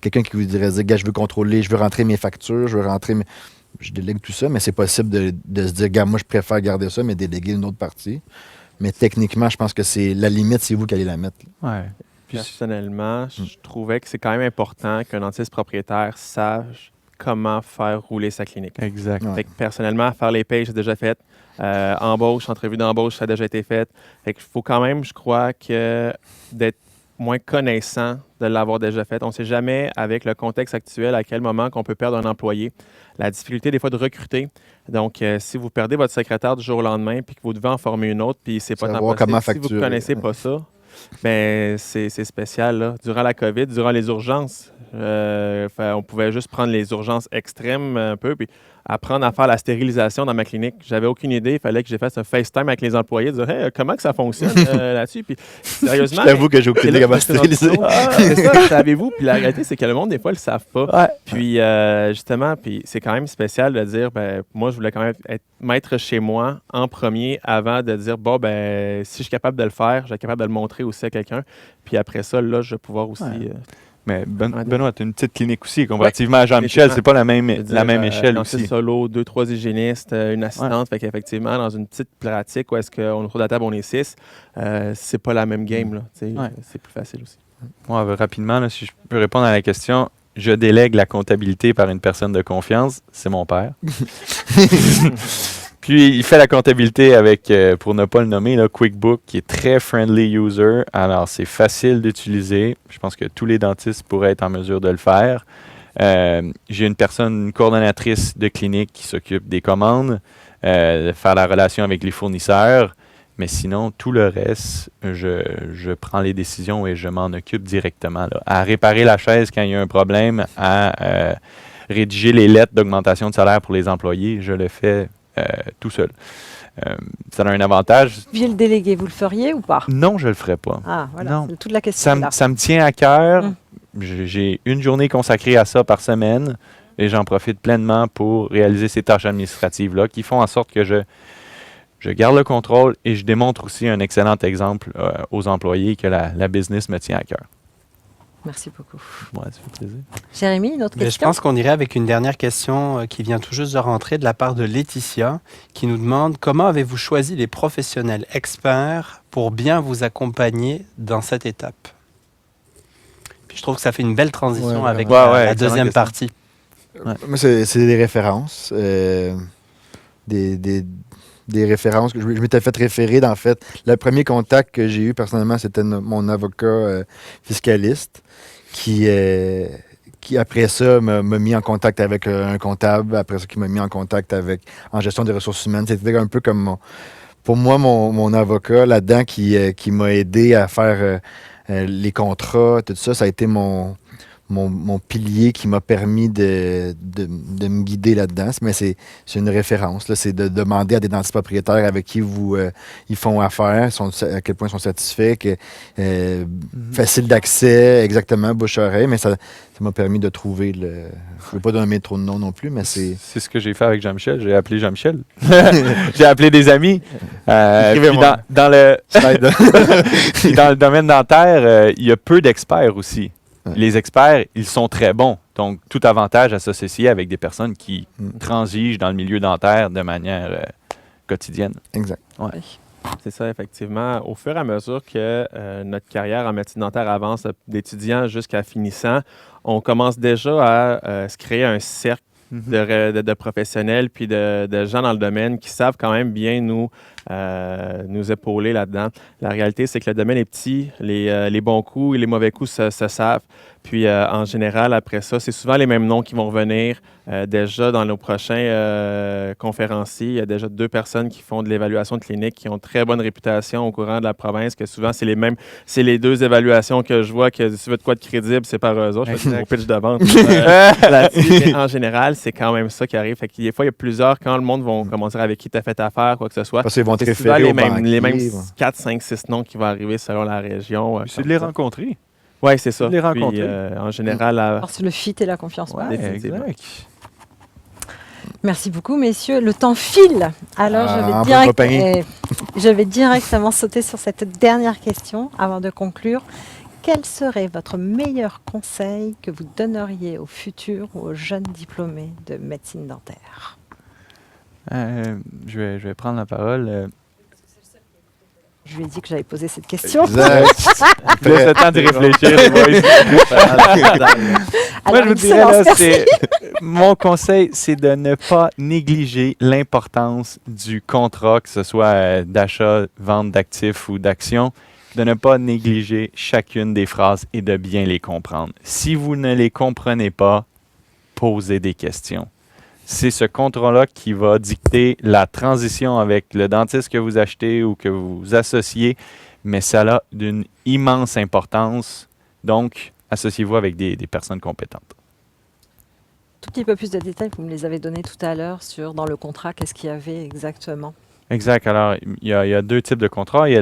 quelqu'un qui vous dirait, gars, je veux contrôler, je veux rentrer mes factures, je délègue tout ça, mais c'est possible de se dire, gars, moi je préfère garder ça, mais déléguer une autre partie. Mais techniquement, je pense que c'est la limite, c'est vous qui allez la mettre. Ouais. Puis personnellement, je trouvais que c'est quand même important qu'un dentiste propriétaire sache comment faire rouler sa clinique. Exact. Ouais. Fait que personnellement, faire les payes, c'est déjà fait. Embauche, entrevue d'embauche, ça a déjà été fait. Fait qu'il faut quand même, je crois, que d'être moins connaissant de l'avoir déjà fait. On ne sait jamais, avec le contexte actuel, à quel moment qu'on peut perdre un employé. La difficulté, des fois, de recruter. Donc, si vous perdez votre secrétaire du jour au lendemain puis que vous devez en former une autre, puis c'est pas tant Savoir possible, comment si vous ne facturer. connaissez pas ça, Ben, c'est spécial, là. Durant la COVID, durant les urgences, on pouvait juste prendre les urgences extrêmes un peu, puis apprendre à faire la stérilisation dans ma clinique. J'avais aucune idée. Il fallait que j'ai fait un FaceTime avec les employés, dire hey, comment que ça fonctionne là-dessus. Puis sérieusement, J'avoue que j'ai aucune idée comment stériliser. C'est ça, savez-vous? Puis la réalité, c'est que le monde, des fois, ne le savent pas. Ouais. Puis justement, puis c'est quand même spécial de dire, ben moi, je voulais quand même être maître chez moi en premier avant de dire, bon, ben si je suis capable de le faire, je vais être capable de le montrer aussi à quelqu'un. Puis après ça, là, je vais pouvoir aussi... Mais Benoît, tu as une petite clinique aussi, comparativement à Jean-Michel, c'est pas la même échelle aussi. Solo, 2-3 hygiénistes, une assistante. Fait qu'effectivement, dans une petite pratique où est-ce qu'on autour de la table, on est 6, c'est pas la même game. Là, c'est plus facile aussi. Moi, rapidement, là, si je peux répondre à la question, je délègue la comptabilité par une personne de confiance, c'est mon père. Puis, il fait la comptabilité avec, pour ne pas le nommer, là, QuickBook, qui est très friendly user. Alors, c'est facile d'utiliser. Je pense que tous les dentistes pourraient être en mesure de le faire. J'ai une coordonnatrice de clinique qui s'occupe des commandes, de faire la relation avec les fournisseurs. Mais sinon, tout le reste, je prends les décisions et je m'en occupe directement. Là. À réparer la chaise quand il y a un problème, à rédiger les lettres d'augmentation de salaire pour les employés, je le fais tout seul. Ça a un avantage. Vous pouviez le déléguer, vous le feriez ou pas? Non, je ne le ferai pas. Ah, voilà, Non. c'est toute la question là. Ça me tient à cœur. J'ai une journée consacrée à ça par semaine et j'en profite pleinement pour réaliser ces tâches administratives-là qui font en sorte que je garde le contrôle et je démontre aussi un excellent exemple aux employés que la business me tient à cœur. Merci beaucoup. Ouais, ça fait plaisir. Jérémy, une autre Mais je question? pense qu'on irait avec une dernière question qui vient tout juste de rentrer de la part de Laetitia, qui nous demande comment avez-vous choisi les professionnels experts pour bien vous accompagner dans cette étape? Puis je trouve que ça fait une belle transition Ouais, avec vraiment. la Ouais, deuxième excellente partie. Moi, c'est des références. Des références que je m'étais fait référer. En fait, le premier contact que j'ai eu personnellement, c'était mon avocat fiscaliste qui après ça m'a mis en contact avec un comptable, après ça qui m'a mis en contact en gestion des ressources humaines. C'était un peu comme pour moi mon avocat là-dedans qui m'a aidé à faire les contrats, tout ça. Ça a été mon pilier qui m'a permis de me guider là-dedans. Mais c'est une référence. Là. C'est de demander à des dentistes propriétaires avec qui ils font affaire, à quel point ils sont satisfaits, facile d'accès, exactement, bouche-oreille. Mais ça m'a permis de trouver je ne veux pas donner trop de noms non plus, mais c'est... C'est ce que j'ai fait avec Jean-Michel. J'ai appelé Jean-Michel. J'ai appelé des amis. Écrivez-moi. Puis dans le domaine dentaire, il y a peu d'experts aussi. Ouais. Les experts, ils sont très bons. Donc, tout avantage à s'associer avec des personnes qui transigent dans le milieu dentaire de manière quotidienne. Exact. Ouais. C'est ça, effectivement. Au fur et à mesure que notre carrière en médecine dentaire avance d'étudiant jusqu'à finissant, on commence déjà à se créer un cercle de professionnels puis de gens dans le domaine qui savent quand même bien nous épauler là-dedans. La réalité, c'est que le domaine est petit, les bons coups et les mauvais coups se savent. Puis, en général, après ça, c'est souvent les mêmes noms qui vont revenir. Déjà, dans nos prochains conférenciers, il y a déjà 2 personnes qui font de l'évaluation de clinique qui ont très bonne réputation au courant de la province, que souvent, c'est les 2 évaluations que je vois que si tu veux de quoi de crédible, c'est par eux autres. Je fais mon pitch de vente. Mais en général, c'est quand même ça qui arrive. Fait que des fois, il y a plusieurs, quand le monde va commencer avec qui tu as fait affaire, quoi que ce soit. Parce qu'ils vont te c'est souvent référer les mêmes 4, 5, 6 noms qui vont arriver selon la région. C'est de les rencontrer. Oui, c'est ça. Les rencontrer. Puis, en général... Parce que le fit et la confiance. Ouais, exact. Merci beaucoup, messieurs. Le temps file. Alors, je vais directement sauter sur cette dernière question avant de conclure. Quel serait votre meilleur conseil que vous donneriez aux futurs ou aux jeunes diplômés de médecine dentaire? Je vais prendre la parole. Je lui ai dit que j'allais poser cette question. Exact. Laisse le temps d'y réfléchir. Moi, je vous dirais, mon conseil, c'est de ne pas négliger l'importance du contrat, que ce soit d'achat, vente d'actifs ou d'actions, de ne pas négliger chacune des phrases et de bien les comprendre. Si vous ne les comprenez pas, posez des questions. C'est ce contrat-là qui va dicter la transition avec le dentiste que vous achetez ou que vous associez. mais ça a d'une immense importance. Donc, associez-vous avec des personnes compétentes. Tout petit peu plus de détails, vous me les avez donnés tout à l'heure dans le contrat, qu'est-ce qu'il y avait exactement? Exact. Alors, il y a deux types de contrats. Je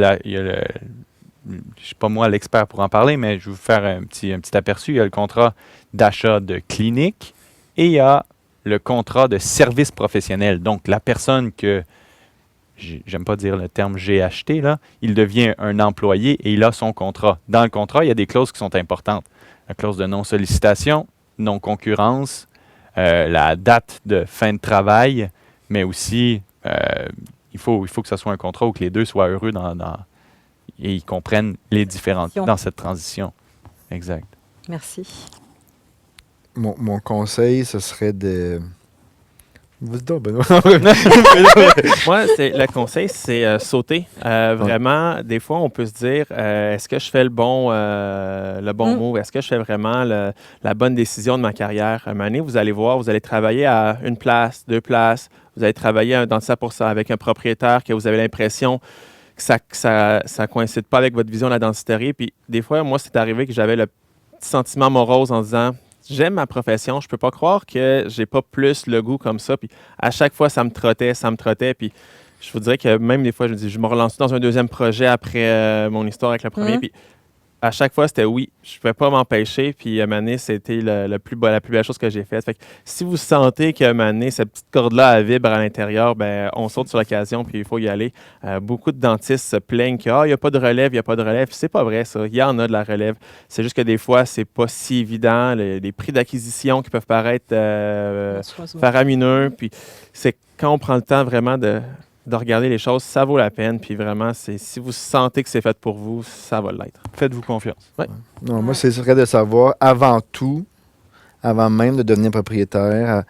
ne suis pas moi l'expert pour en parler, mais je vais vous faire un petit aperçu. Il y a le contrat d'achat de clinique et il y a le contrat de service professionnel. Donc, la personne que, j'aime pas dire le terme j'ai acheté, là, il devient un employé et il a son contrat. Dans le contrat, il y a des clauses qui sont importantes. La clause de non-sollicitation, non-concurrence, la date de fin de travail, mais aussi, il faut que ce soit un contrat où que les deux soient heureux et ils comprennent les différentes dans cette transition. Exact. Merci. Mon conseil, ce serait de... Vas-y donc, Benoît. Moi, le conseil, c'est sauter. Vraiment, des fois, on peut se dire, est-ce que je fais le bon move? Est-ce que je fais vraiment la bonne décision de ma carrière? À un moment donné, vous allez voir, vous allez travailler à une place, deux places, vous allez travailler dans ça pour ça avec un propriétaire que vous avez l'impression que ça coïncide pas avec votre vision de la dentisterie. Puis des fois, moi, c'est arrivé que j'avais le petit sentiment morose en disant, j'aime ma profession, je peux pas croire que j'ai pas plus le goût comme ça. Puis à chaque fois, ça me trottait. Puis je vous dirais que même des fois, je me relance dans un deuxième projet après mon histoire avec le premier. Puis à chaque fois, c'était oui, je ne pouvais pas m'empêcher. Puis à un moment donné, c'était la plus belle chose que j'ai faite. Fait que si vous sentez qu'à un moment donné, cette petite corde-là elle vibre à l'intérieur, ben on saute sur l'occasion puis il faut y aller. Beaucoup de dentistes se plaignent qu'il n'y a pas de relève, il n'y a pas de relève. C'est pas vrai, ça. Il y en a de la relève. C'est juste que des fois, c'est pas si évident. Les prix d'acquisition qui peuvent paraître faramineux. Puis c'est quand on prend le temps vraiment de regarder les choses, ça vaut la peine. Puis vraiment, si vous sentez que c'est fait pour vous, ça va l'être. Faites-vous confiance. Ouais. Non, moi, ce serait de savoir, avant tout, avant même de devenir propriétaire,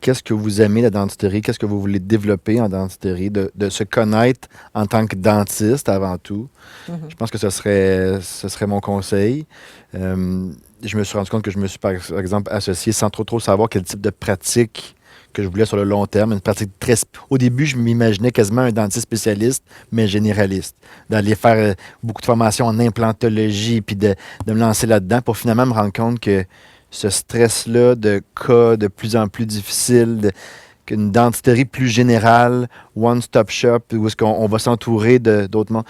qu'est-ce que vous aimez la dentisterie, qu'est-ce que vous voulez développer en dentisterie, de se connaître en tant que dentiste avant tout. Je pense que ce serait mon conseil. Je me suis rendu compte que je me suis, par exemple, associé sans trop savoir quel type de pratique que je voulais sur le long terme. Une pratique très... Au début, je m'imaginais quasiment un dentiste spécialiste, mais généraliste. D'aller faire beaucoup de formations en implantologie, puis de me lancer là-dedans pour finalement me rendre compte que ce stress-là de cas de plus en plus difficiles, qu'une dentisterie plus générale, one-stop shop, où est-ce qu'on va s'entourer d'autres mondes.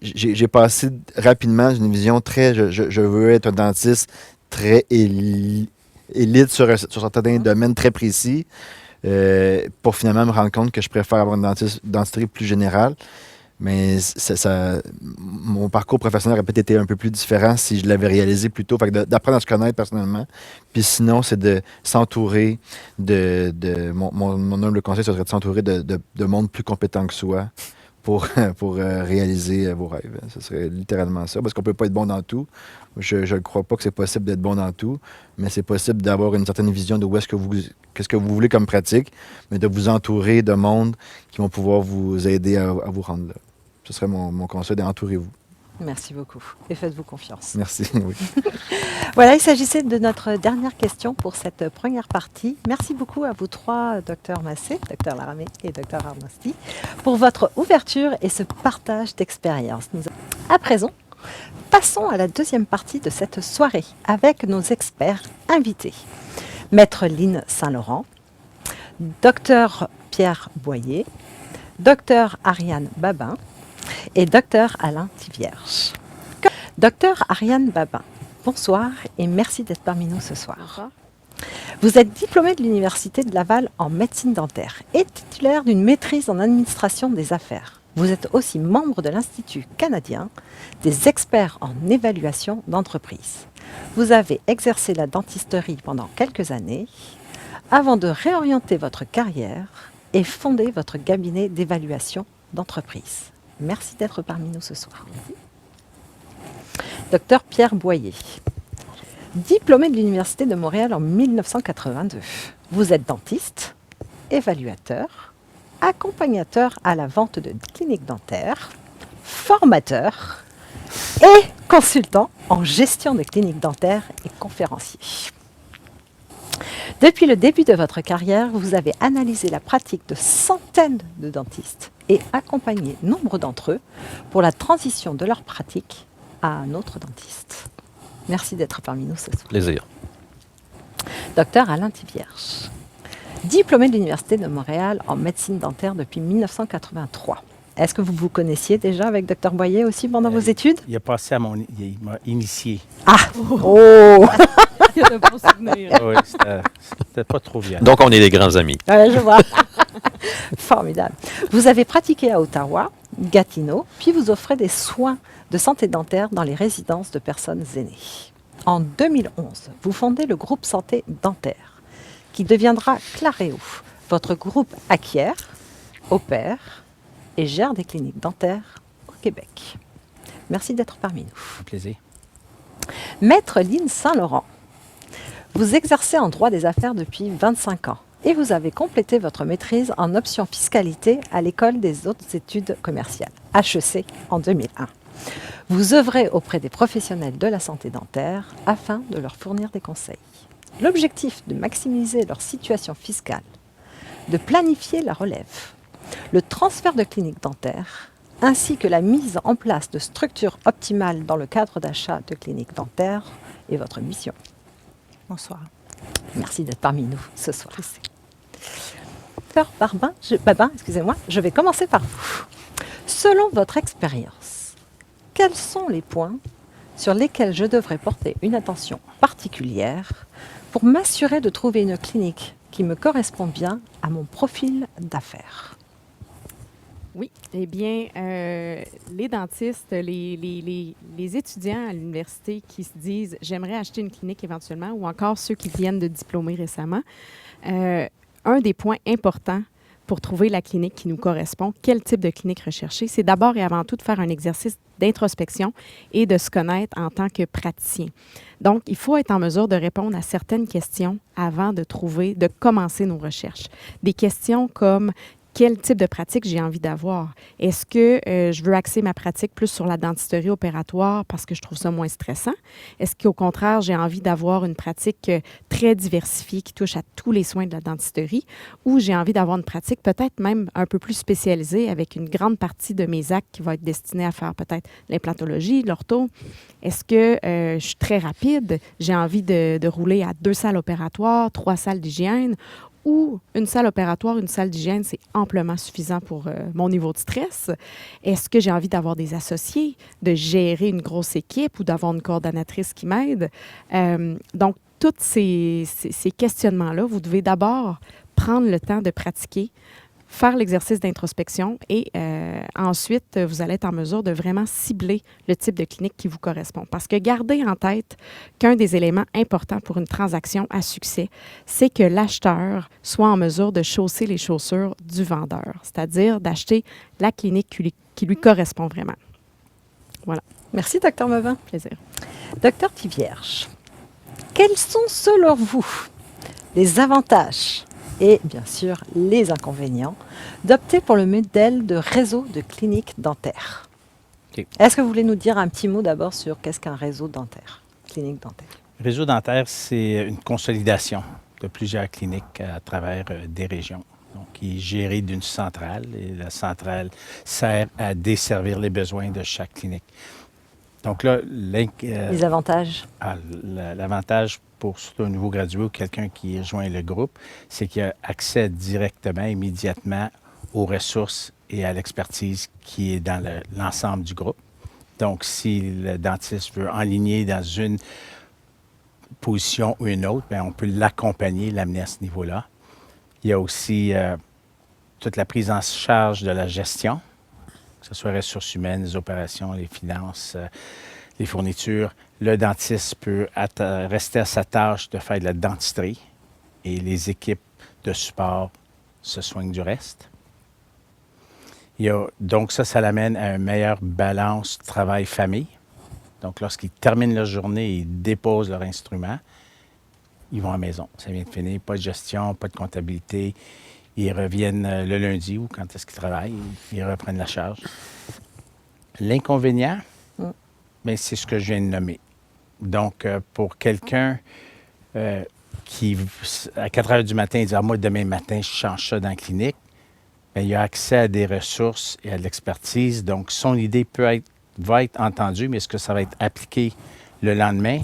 J'ai passé rapidement une vision très... Je veux être un dentiste très élite sur certains domaines très précis pour finalement me rendre compte que je préfère avoir une dentisterie plus générale. Mais mon parcours professionnel aurait peut-être été un peu plus différent si je l'avais réalisé plus tôt. Fait que d'apprendre à se connaître personnellement. Puis sinon, c'est de s'entourer mon humble conseil, ce serait de s'entourer de monde plus compétent que soi pour réaliser vos rêves. Ce serait littéralement ça, parce qu'on ne peut pas être bon dans tout. Je ne crois pas que c'est possible d'être bon dans tout, mais c'est possible d'avoir une certaine vision de qu'est-ce que vous voulez comme pratique, mais de vous entourer de monde qui vont pouvoir vous aider à vous rendre là. Ce serait mon conseil, d'entourez-vous. Merci beaucoup et faites-vous confiance. Merci. Oui. Voilà, il s'agissait de notre dernière question pour cette première partie. Merci beaucoup à vous trois, Dr Massé, Dr Laramé et Dr Arnosti, pour votre ouverture et ce partage d'expérience. À présent, passons à la deuxième partie de cette soirée avec nos experts invités. Maître Lynn Saint-Laurent, Dr Pierre Boyer, Dr Ariane Babin et Dr Alain Tivierge. Dr Ariane Babin, bonsoir et merci d'être parmi nous ce soir. Bonsoir. Vous êtes diplômée de l'Université de Laval en médecine dentaire et titulaire d'une maîtrise en administration des affaires. Vous êtes aussi membre de l'Institut canadien des experts en évaluation d'entreprise. Vous avez exercé la dentisterie pendant quelques années avant de réorienter votre carrière et fonder votre cabinet d'évaluation d'entreprise. Merci d'être parmi nous ce soir. Docteur Pierre Boyer, diplômé de l'Université de Montréal en 1982. Vous êtes dentiste, évaluateur, accompagnateur à la vente de cliniques dentaires, formateur et consultant en gestion de cliniques dentaires et conférencier. Depuis le début de votre carrière, vous avez analysé la pratique de centaines de dentistes et accompagner nombre d'entre eux pour la transition de leur pratique à un autre dentiste. Merci d'être parmi nous ce soir. Plaisir. Docteur Alain Tivierge, diplômé de l'Université de Montréal en médecine dentaire depuis 1983. Est-ce que vous vous connaissiez déjà avec Dr Boyer aussi pendant vos études? Il il m'a initié. Ah! Oh! Il y a de bons souvenirs. Oui, c'était pas trop violent. Donc, on est des grands amis. Ouais, je vois. Formidable. Vous avez pratiqué à Ottawa, Gatineau, puis vous offrez des soins de santé dentaire dans les résidences de personnes aînées. En 2011, vous fondez le groupe Santé Dentaire, qui deviendra Claréo. Votre groupe acquiert, opère et gère des cliniques dentaires au Québec. Merci d'être parmi nous. Un plaisir. Maître Lynne Saint-Laurent, vous exercez en droit des affaires depuis 25 ans et vous avez complété votre maîtrise en option fiscalité à l'École des hautes études commerciales, HEC, en 2001. Vous œuvrez auprès des professionnels de la santé dentaire afin de leur fournir des conseils. L'objectif de maximiser leur situation fiscale, de planifier la relève, le transfert de cliniques dentaires, ainsi que la mise en place de structures optimales dans le cadre d'achat de cliniques dentaires est votre mission. Bonsoir. Merci d'être parmi nous ce soir. Docteur Babin, excusez-moi, je vais commencer par vous. Selon votre expérience, quels sont les points sur lesquels je devrais porter une attention particulière pour m'assurer de trouver une clinique qui me correspond bien à mon profil d'affaires? Oui, eh bien, les dentistes, les étudiants à l'université qui se disent « j'aimerais acheter une clinique éventuellement » ou encore ceux qui viennent de diplômer récemment, un des points importants pour trouver la clinique qui nous correspond, quel type de clinique rechercher, c'est d'abord et avant tout de faire un exercice d'introspection et de se connaître en tant que praticien. Donc, il faut être en mesure de répondre à certaines questions avant de commencer nos recherches. Des questions comme quel type de pratique j'ai envie d'avoir. Est-ce que je veux axer ma pratique plus sur la dentisterie opératoire parce que je trouve ça moins stressant? Est-ce qu'au contraire, j'ai envie d'avoir une pratique très diversifiée qui touche à tous les soins de la dentisterie? Ou j'ai envie d'avoir une pratique peut-être même un peu plus spécialisée avec une grande partie de mes actes qui va être destinée à faire peut-être l'implantologie, l'ortho? Est-ce que je suis très rapide? J'ai envie de rouler à 2 salles opératoires, 3 salles d'hygiène? Ou une salle opératoire, une salle d'hygiène, c'est amplement suffisant pour mon niveau de stress. Est-ce que j'ai envie d'avoir des associés, de gérer une grosse équipe ou d'avoir une coordonnatrice qui m'aide? Donc, tous ces questionnements-là, vous devez d'abord prendre le temps de pratiquer, faire l'exercice d'introspection et ensuite, vous allez être en mesure de vraiment cibler le type de clinique qui vous correspond. Parce que gardez en tête qu'un des éléments importants pour une transaction à succès, c'est que l'acheteur soit en mesure de chausser les chaussures du vendeur, c'est-à-dire d'acheter la clinique qui lui correspond vraiment. Voilà. Merci, Dr Babin. Plaisir. Docteur Tivierge, quels sont selon vous les avantages et bien sûr les inconvénients d'opter pour le modèle de réseau de cliniques dentaires? OK. Est-ce que vous voulez nous dire un petit mot d'abord sur qu'est-ce qu'un réseau dentaire, clinique dentaire? Le réseau dentaire, c'est une consolidation de plusieurs cliniques à travers des régions. Donc, qui est géré d'une centrale et la centrale sert à desservir les besoins de chaque clinique. Donc là, Les avantages? l'avantage pour surtout un nouveau gradué ou quelqu'un qui rejoint le groupe, c'est qu'il a accès directement, immédiatement aux ressources et à l'expertise qui est dans l'ensemble du groupe. Donc, si le dentiste veut enligner dans une position ou une autre, bien, on peut l'accompagner, l'amener à ce niveau-là. Il y a aussi toute la prise en charge de la gestion, que ce soit les ressources humaines, les opérations, les finances, les fournitures. Le dentiste peut rester à sa tâche de faire de la dentisterie et les équipes de support se soignent du reste. Donc ça l'amène à une meilleure balance travail-famille. Donc lorsqu'ils terminent leur journée et ils déposent leur instrument, ils vont à la maison. Ça vient de finir, pas de gestion, pas de comptabilité. Ils reviennent le lundi ou quand est-ce qu'ils travaillent, ils reprennent la charge. L'inconvénient, bien, c'est ce que je viens de nommer. Donc, pour quelqu'un qui, à 4 heures du matin, dit « Ah, moi, demain matin, je change ça dans la clinique », bien, il a accès à des ressources et à de l'expertise. Donc, son idée va être entendue, mais est-ce que ça va être appliqué le lendemain?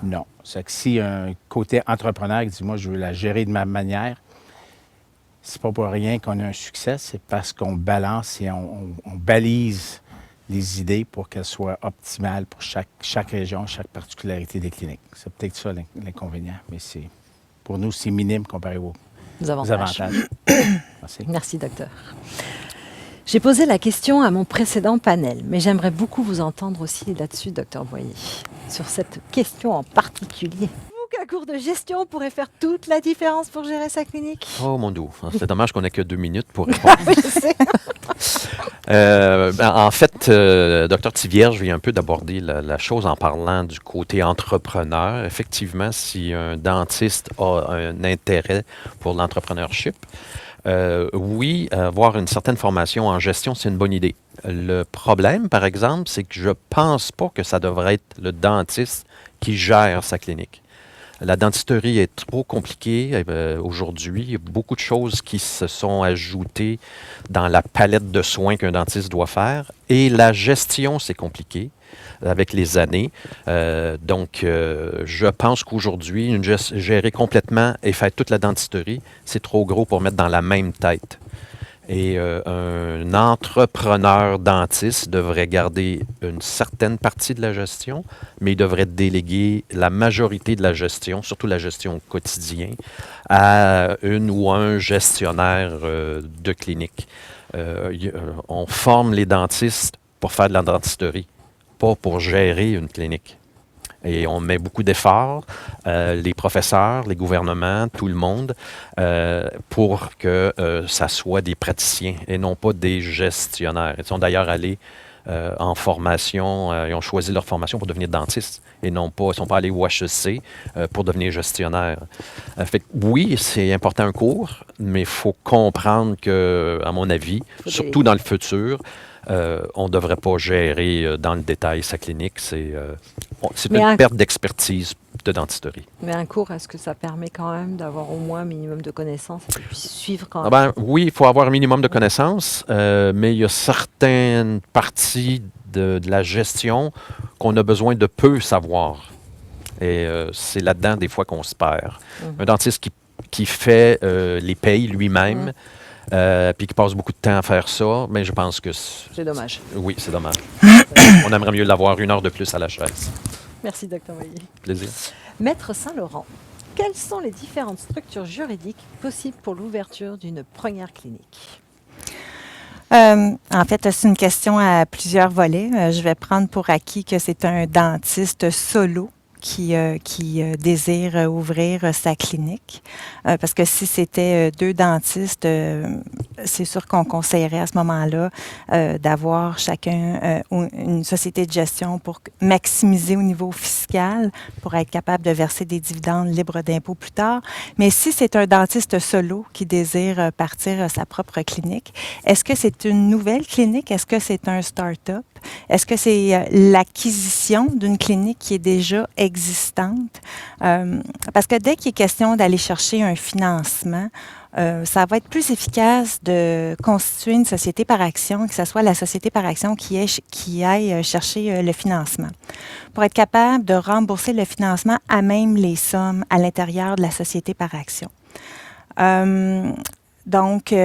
Non. C'est que si un côté entrepreneur qui dit, moi, je veux la gérer de ma manière, c'est pas pour rien qu'on a un succès, c'est parce qu'on balance et on balise les idées pour qu'elles soient optimales pour chaque région, chaque particularité des cliniques. C'est peut-être ça l'inconvénient, mais pour nous, c'est minime comparé aux avantages. Merci. Merci, docteur. J'ai posé la question à mon précédent panel, mais j'aimerais beaucoup vous entendre aussi là-dessus, docteur Boyer, sur cette question en particulier. Qu'un cours de gestion pourrait faire toute la différence pour gérer sa clinique? Oh mon Dieu, c'est dommage qu'on n'ait que 2 minutes pour répondre. Oui, je sais. En fait, Dr Tivierge vient un peu d'aborder la chose en parlant du côté entrepreneur. Effectivement, si un dentiste a un intérêt pour l'entrepreneurship, oui, avoir une certaine formation en gestion, c'est une bonne idée. Le problème, par exemple, c'est que je ne pense pas que ça devrait être le dentiste qui gère sa clinique. La dentisterie est trop compliquée aujourd'hui. Il y a beaucoup de choses qui se sont ajoutées dans la palette de soins qu'un dentiste doit faire. Et la gestion, c'est compliqué avec les années. Donc, je pense qu'aujourd'hui, gérer complètement et faire toute la dentisterie, c'est trop gros pour mettre dans la même tête. Et un entrepreneur dentiste devrait garder une certaine partie de la gestion, mais il devrait déléguer la majorité de la gestion, surtout la gestion quotidienne, à une ou un gestionnaire de clinique. On forme les dentistes pour faire de la dentisterie, pas pour gérer une clinique. Et on met beaucoup d'efforts, les professeurs, les gouvernements, tout le monde, pour que ça soit des praticiens et non pas des gestionnaires. Ils sont d'ailleurs allés en formation, ils ont choisi leur formation pour devenir dentistes et non pas, ils ne sont pas allés au HEC pour devenir gestionnaires. Fait que oui, c'est important un cours, mais il faut comprendre que, à mon avis, surtout dans le futur, on ne devrait pas gérer dans le détail sa clinique. C'est une perte d'expertise de dentisterie. Mais un cours, est-ce que ça permet quand même d'avoir au moins un minimum de connaissances et puis suivre quand même? Oui, il faut avoir un minimum de connaissances, mais il y a certaines parties de la gestion qu'on a besoin de peu savoir. Et c'est là-dedans, des fois, qu'on se perd. Un dentiste qui fait les payes lui-même, puis qui passe beaucoup de temps à faire ça, mais je pense que c'est dommage. Oui, c'est dommage. On aimerait mieux l'avoir 1 heure de plus à la chaise. Merci, Dr. Boyer. Plaisir. Maître Saint-Laurent, quelles sont les différentes structures juridiques possibles pour l'ouverture d'une première clinique? En fait, c'est une question à plusieurs volets. Je vais prendre pour acquis que c'est un dentiste solo qui désire ouvrir sa clinique. Parce que si c'était 2 dentistes, c'est sûr qu'on conseillerait à ce moment-là d'avoir chacun une société de gestion pour maximiser au niveau fiscal, pour être capable de verser des dividendes libres d'impôts plus tard. Mais si c'est un dentiste solo qui désire partir sa propre clinique, est-ce que c'est une nouvelle clinique? Est-ce que c'est un start-up? Est-ce que c'est l'acquisition d'une clinique qui est déjà existante? Parce que dès qu'il est question d'aller chercher un financement, ça va être plus efficace de constituer une société par action, que ce soit la société par action qui aille chercher le financement. Pour être capable de rembourser le financement à même les sommes à l'intérieur de la société par action. Donc,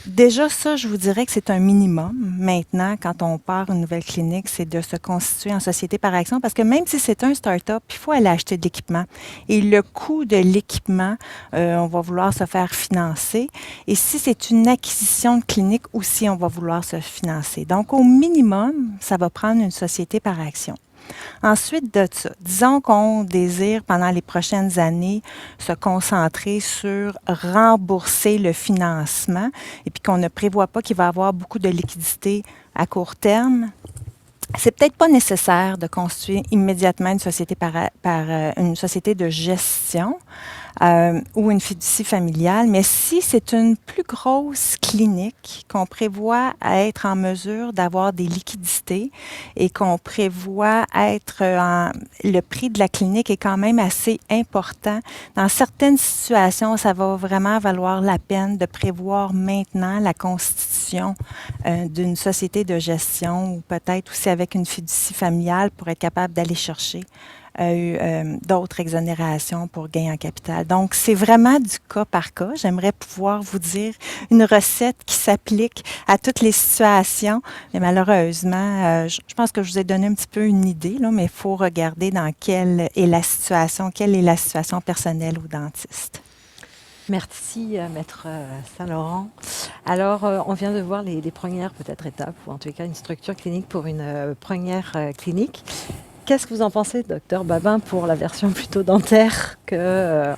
déjà ça, je vous dirais que c'est un minimum. Maintenant, quand on part une nouvelle clinique, c'est de se constituer en société par action parce que même si c'est un start-up, il faut aller acheter de l'équipement. Et le coût de l'équipement, on va vouloir se faire financer. Et si c'est une acquisition de clinique aussi, on va vouloir se financer. Donc, au minimum, ça va prendre une société par action. Ensuite de ça, disons qu'on désire pendant les prochaines années se concentrer sur rembourser le financement et puis qu'on ne prévoit pas qu'il va y avoir beaucoup de liquidités à court terme. C'est peut-être pas nécessaire de constituer immédiatement une société une société de gestion. ou une fiducie familiale. Mais si c'est une plus grosse clinique qu'on prévoit être en mesure d'avoir des liquidités et qu'on prévoit le prix de la clinique est quand même assez important. Dans certaines situations, ça va vraiment valoir la peine de prévoir maintenant la constitution d'une société de gestion ou peut-être aussi avec une fiducie familiale pour être capable d'aller chercher d'autres exonérations pour gain en capital. Donc, c'est vraiment du cas par cas. J'aimerais pouvoir vous dire une recette qui s'applique à toutes les situations, mais malheureusement, je pense que je vous ai donné un petit peu une idée, là, mais il faut regarder dans quelle est la situation personnelle au dentiste. Merci, Maître Saint-Laurent. Alors, on vient de voir les premières peut-être étapes, ou en tout cas une structure clinique pour une première clinique. Qu'est-ce que vous en pensez, docteur Babin, pour la version plutôt dentaire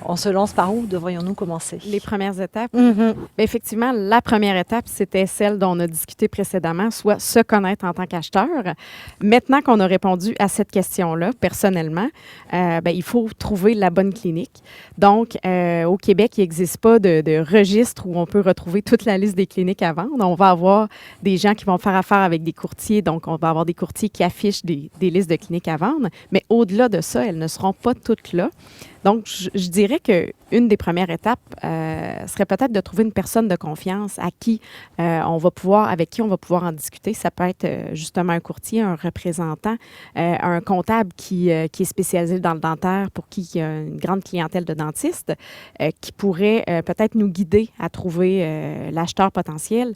on se lance par où devrions-nous commencer? Les premières étapes. Bien, effectivement, la première étape, c'était celle dont on a discuté précédemment, soit se connaître en tant qu'acheteur. Maintenant qu'on a répondu à cette question-là, personnellement, il faut trouver la bonne clinique. Donc, au Québec, il n'existe pas de registre où on peut retrouver toute la liste des cliniques à vendre. On va avoir des gens qui vont faire affaire avec des courtiers. Donc, on va avoir des courtiers qui affichent des listes de cliniques à vendre. Mais au-delà de ça, elles ne seront pas toutes là. Donc, je dirais qu'une des premières étapes serait peut-être de trouver une personne de confiance avec qui on va pouvoir en discuter. Ça peut être justement un courtier, un représentant, un comptable qui est spécialisé dans le dentaire, pour qui il y a une grande clientèle de dentistes, qui pourrait peut-être nous guider à trouver l'acheteur potentiel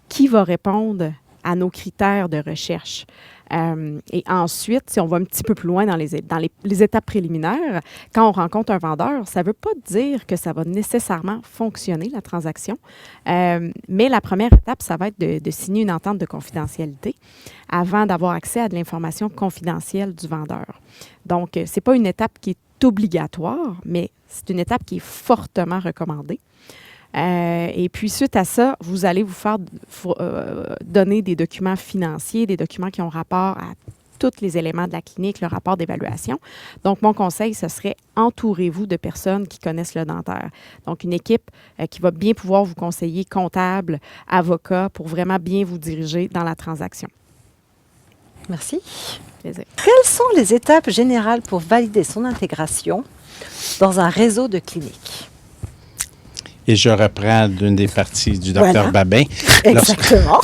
qui va répondre à nos critères de recherche. Et ensuite, si on va un petit peu plus loin dans les étapes préliminaires, quand on rencontre un vendeur, ça ne veut pas dire que ça va nécessairement fonctionner, la transaction. Mais la première étape, ça va être de signer une entente de confidentialité avant d'avoir accès à de l'information confidentielle du vendeur. Donc, ce n'est pas une étape qui est obligatoire, mais c'est une étape qui est fortement recommandée. Et puis, suite à ça, vous allez vous faire donner des documents financiers, des documents qui ont rapport à tous les éléments de la clinique, le rapport d'évaluation. Donc, mon conseil, ce serait entourez-vous de personnes qui connaissent le dentaire. Donc, une équipe qui va bien pouvoir vous conseiller, comptable, avocat, pour vraiment bien vous diriger dans la transaction. Merci. Plaisir. Quelles sont les étapes générales pour valider son intégration dans un réseau de cliniques? Et je reprends d'une des parties du docteur Babin. Exactement.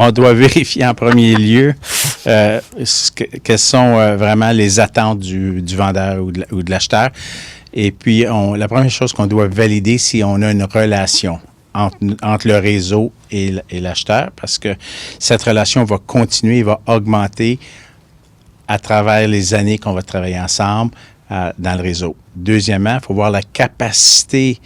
On doit vérifier en premier lieu quelles sont vraiment les attentes du vendeur ou de l'acheteur. Et puis, la première chose qu'on doit valider, si on a une relation entre le réseau et l'acheteur, parce que cette relation va continuer, va augmenter à travers les années qu'on va travailler ensemble dans le réseau. Deuxièmement, il faut voir la capacité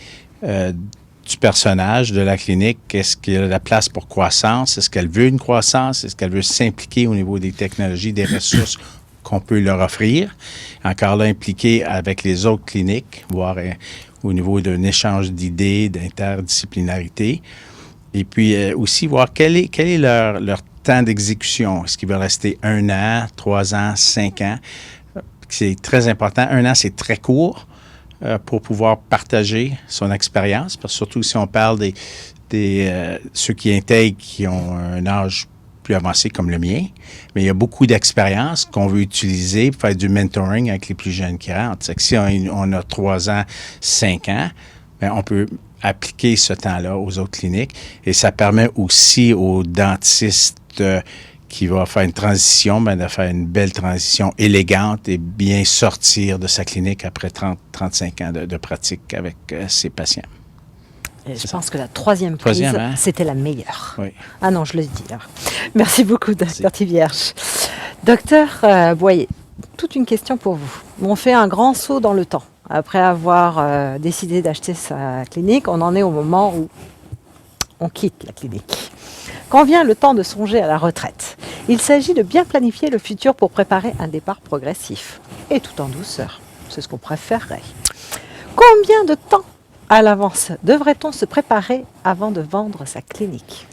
du personnage de la clinique. Est-ce qu'il y a la place pour croissance? Est-ce qu'elle veut une croissance? Est-ce qu'elle veut s'impliquer au niveau des technologies, des ressources qu'on peut leur offrir? Encore là, impliquer avec les autres cliniques, voire au niveau d'un échange d'idées, d'interdisciplinarité. Et puis aussi voir quel est leur temps d'exécution. Est-ce qu'il va rester 1 an, 3 ans, 5 ans? C'est très important. 1 an, c'est très court. Pour pouvoir partager son expérience, parce que surtout si on parle des ceux qui intègrent, qui ont un âge plus avancé comme le mien, mais il y a beaucoup d'expérience qu'on veut utiliser pour faire du mentoring avec les plus jeunes qui rentrent. C'est que si on a 3 ans, 5 ans, bien, on peut appliquer ce temps-là aux autres cliniques, et ça permet aussi aux dentistes qui va faire une transition, de faire une belle transition élégante et bien sortir de sa clinique après 30-35 ans de pratique avec ses patients. Et je pense que la troisième prise, c'était la meilleure. Oui. Ah non, je le dis. Alors. Merci beaucoup, docteur Thivierge. Docteur Boyer, toute une question pour vous. On fait un grand saut dans le temps. Après avoir décidé d'acheter sa clinique, on en est au moment où on quitte la clinique. Quand vient le temps de songer à la retraite, il s'agit de bien planifier le futur pour préparer un départ progressif, et tout en douceur. C'est ce qu'on préférerait. Combien de temps à l'avance devrait-on se préparer avant de vendre sa clinique?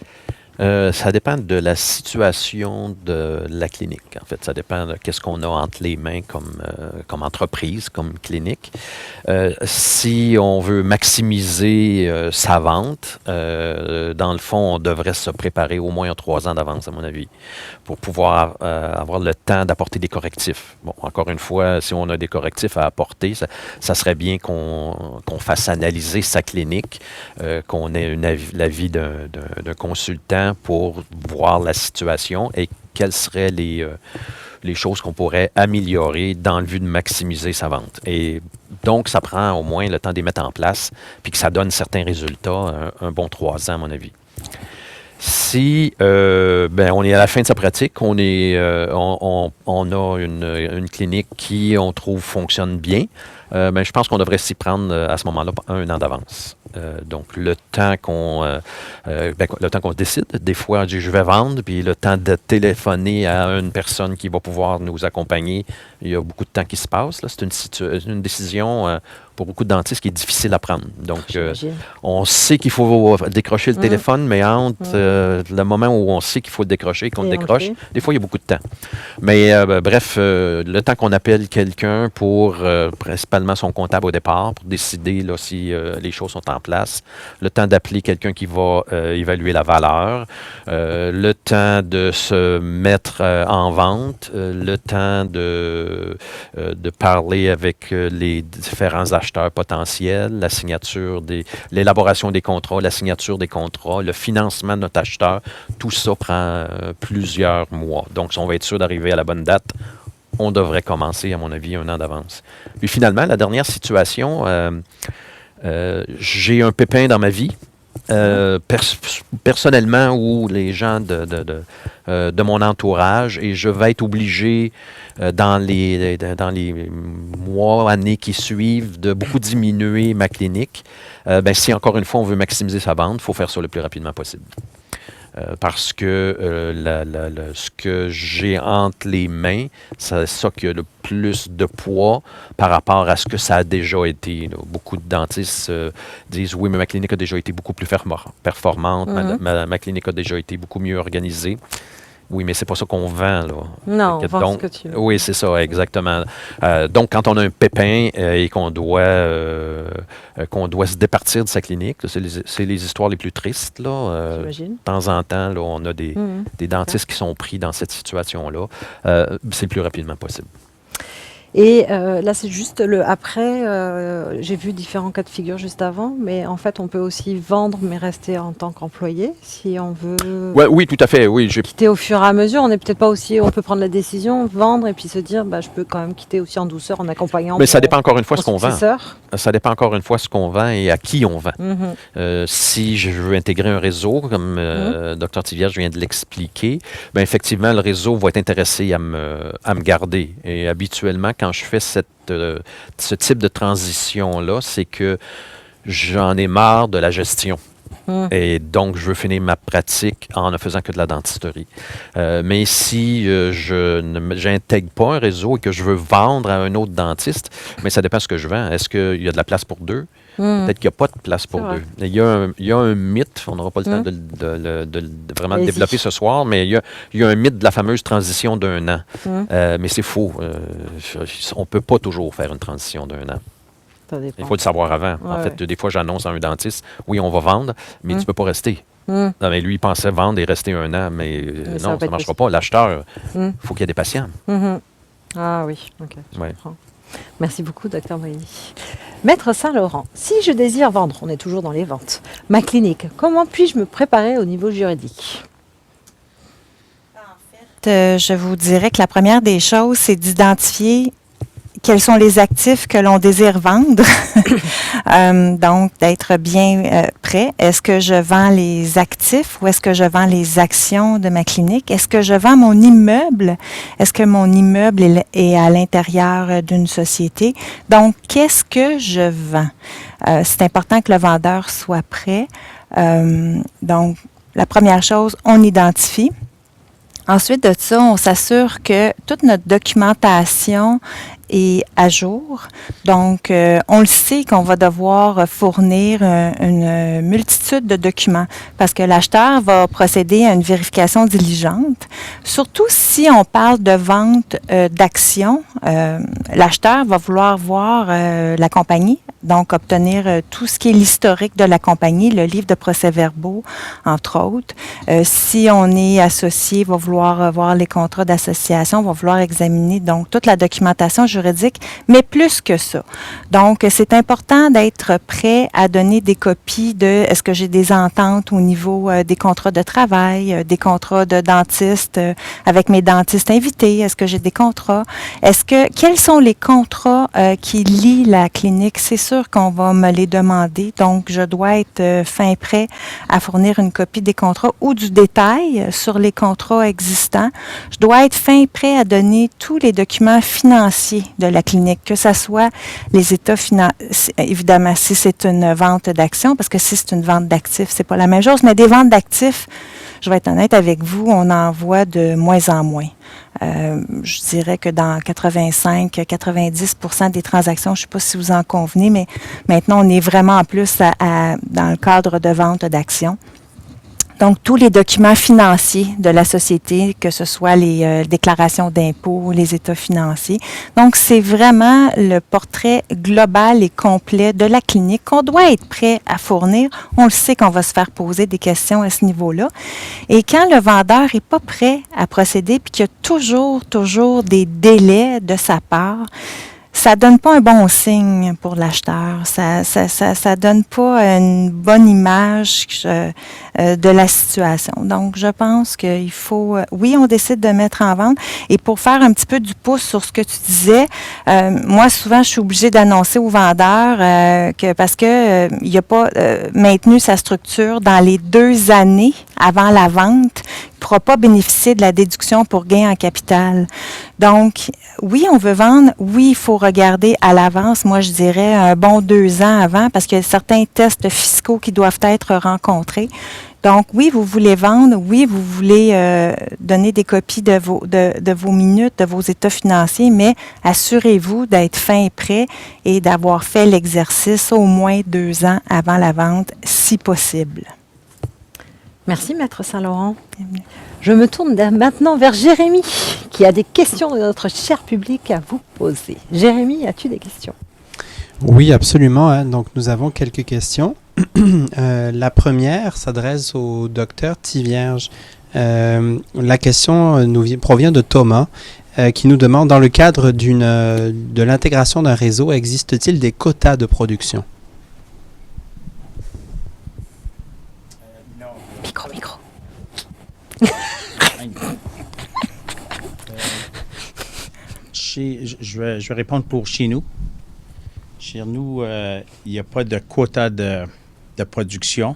Ça dépend de la situation de la clinique. En fait, ça dépend de qu'est-ce qu'on a entre les mains comme entreprise, comme clinique. Si on veut maximiser sa vente, dans le fond, on devrait se préparer au moins 3 ans d'avance, à mon avis, pour pouvoir avoir le temps d'apporter des correctifs. Bon, encore une fois, si on a des correctifs à apporter, ça serait bien qu'on fasse analyser sa clinique, qu'on ait l'avis d'un consultant pour voir la situation et quelles seraient les choses qu'on pourrait améliorer dans le but de maximiser sa vente. Et donc, ça prend au moins le temps de les mettre en place, puis que ça donne certains résultats, un bon 3 ans, à mon avis. Si on est à la fin de sa pratique, on a une clinique qui, on trouve, fonctionne bien, je pense qu'on devrait s'y prendre à ce moment-là 1 an d'avance. Donc, le temps qu'on décide, des fois, je vais vendre, puis le temps de téléphoner à une personne qui va pouvoir nous accompagner, il y a beaucoup de temps qui se passe. Là. C'est une décision pour beaucoup de dentistes qui est difficile à prendre. Donc, on sait qu'il faut décrocher le téléphone, mais entre le moment où on sait qu'il faut le décrocher et qu'on le décroche, des fois, il y a beaucoup de temps. Mais bref, le temps qu'on appelle quelqu'un pour, principalement son comptable au départ, pour décider là, si les choses sont en place, le temps d'appeler quelqu'un qui va évaluer la valeur, le temps de se mettre en vente, le temps de parler avec les différents acheteurs potentiels, la signature l'élaboration des contrats, la signature des contrats, le financement de notre acheteur, tout ça prend plusieurs mois. Donc, si on va être sûr d'arriver à la bonne date, on devrait commencer, à mon avis, 1 an d'avance. Puis finalement, la dernière situation, j'ai un pépin dans ma vie. Personnellement ou les gens de mon entourage, et je vais être obligé dans les mois, années qui suivent de beaucoup diminuer ma clinique. Si encore une fois on veut maximiser sa vente, il faut faire ça le plus rapidement possible. Parce que ce que j'ai entre les mains, c'est ça qui a le plus de poids par rapport à ce que ça a déjà été. Là. Beaucoup de dentistes disent « Oui, mais ma clinique a déjà été beaucoup plus performante, ma clinique a déjà été beaucoup mieux organisée. » Oui, mais c'est pas ça qu'on vend, là. Non, on vend ce que tu veux. Oui, c'est ça, exactement. Donc, quand on a un pépin et qu'on doit se départir de sa clinique, c'est les histoires les plus tristes, là. J'imagine. De temps en temps, là, on a des dentistes qui sont pris dans cette situation-là. C'est le plus rapidement possible. Et là, c'est juste le après. J'ai vu différents cas de figure juste avant, mais en fait, on peut aussi vendre, mais rester en tant qu'employé si on veut. Ouais, oui, tout à fait. Oui, quitter au fur et à mesure. On n'est peut-être pas aussi. On peut prendre la décision, vendre, et puis se dire, je peux quand même quitter aussi en douceur, en accompagnant. Mais ça dépend encore une fois ce qu'on vend. Ça dépend encore une fois ce qu'on vend et à qui on vend. Si je veux intégrer un réseau, comme Dr Tivierge vient de l'expliquer, effectivement, le réseau va être intéressé à me garder. Et habituellement, quand je fais ce type de transition-là, c'est que j'en ai marre de la gestion. Et donc, je veux finir ma pratique en ne faisant que de la dentisterie. Mais si je n'intègre pas un réseau et que je veux vendre à un autre dentiste, mais ça dépend de ce que je vends. Est-ce qu'il y a de la place pour deux? Peut-être qu'il n'y a pas de place pour deux. Il y a un mythe, on n'aura pas le temps de vraiment développer ce soir, mais il y a un mythe de la fameuse transition d'1 an. Mais c'est faux. On ne peut pas toujours faire une transition d'1 an. Il faut le savoir avant. En fait, des fois, j'annonce à un dentiste, oui, on va vendre, mais tu ne peux pas rester. Non, mais lui, il pensait vendre et rester 1 an, mais non, ça ne marchera pas. L'acheteur, il faut qu'il y ait des patients. Ah oui, ok, je comprends. Merci beaucoup, Dr Brady. Maître Saint-Laurent, si je désire vendre, on est toujours dans les ventes, ma clinique, comment puis-je me préparer au niveau juridique? En fait, je vous dirais que la première des choses, c'est d'identifier quels sont les actifs que l'on désire vendre. Donc, d'être bien prêt. Est-ce que je vends les actifs ou est-ce que je vends les actions de ma clinique? Est-ce que je vends mon immeuble? Est-ce que mon immeuble est à l'intérieur d'une société? Donc, qu'est-ce que je vends? C'est important que le vendeur soit prêt. Donc, la première chose, on identifie. Ensuite de ça, on s'assure que toute notre documentation est à jour. Donc, on le sait qu'on va devoir fournir une multitude de documents parce que l'acheteur va procéder à une vérification diligente. Surtout si on parle de vente d'actions, l'acheteur va vouloir voir la compagnie, donc obtenir tout ce qui est l'historique de la compagnie, le livre de procès-verbaux, entre autres. Si on est associé, va vouloir voir les contrats d'association, va vouloir examiner donc toute la documentation juridique, mais plus que ça. Donc, c'est important d'être prêt à donner des copies de est-ce que j'ai des ententes au niveau des contrats de travail, des contrats de dentiste avec mes dentistes invités, est-ce que j'ai des contrats, quels sont les contrats qui lient la clinique? C'est sûr qu'on va me les demander, donc je dois être fin prêt à fournir une copie des contrats ou du détail sur les contrats existants. Je dois être fin prêt à donner tous les documents financiers de la clinique, que ce soit les états financiers, évidemment, si c'est une vente d'actions, parce que si c'est une vente d'actifs, c'est pas la même chose, mais des ventes d'actifs, je vais être honnête avec vous, on en voit de moins en moins. Je dirais que dans 85-90% des transactions, je ne sais pas si vous en convenez, mais maintenant, on est vraiment en plus dans le cadre de vente d'actions. Donc, tous les documents financiers de la société, que ce soit les déclarations d'impôts, les états financiers. Donc, c'est vraiment le portrait global et complet de la clinique qu'on doit être prêt à fournir. On le sait qu'on va se faire poser des questions à ce niveau-là. Et quand le vendeur n'est pas prêt à procéder, puis qu'il y a toujours des délais de sa part, ça donne pas un bon signe pour l'acheteur. Ça donne pas une bonne image de la situation. Donc, je pense qu'il faut... oui, on décide de mettre en vente. Et pour faire un petit peu du pouce sur ce que tu disais, moi, souvent, je suis obligée d'annoncer au vendeur que parce que il n'a pas maintenu sa structure dans les 2 années avant la vente, il ne pourra pas bénéficier de la déduction pour gain en capital. Donc, oui, on veut vendre. Oui, il faut regarder à l'avance. Moi, je dirais un bon 2 ans avant parce qu'il y a certains tests fiscaux qui doivent être rencontrés. Donc, oui, vous voulez vendre. Oui, vous voulez donner des copies de vos minutes, de vos états financiers, mais assurez-vous d'être fin et prêt et d'avoir fait l'exercice au moins 2 ans avant la vente, si possible. Merci, Maître Saint-Laurent. Je me tourne maintenant vers Jérémy, qui a des questions de notre cher public à vous poser. Jérémy, as-tu des questions? Oui, absolument, hein. Donc, nous avons quelques questions. La première s'adresse au docteur Thivierge. La question provient de Thomas, qui nous demande, dans le cadre de l'intégration d'un réseau, existe-t-il des quotas de production? Micro. Je vais répondre pour chez nous. Chez nous, il n'y a pas de quota de production.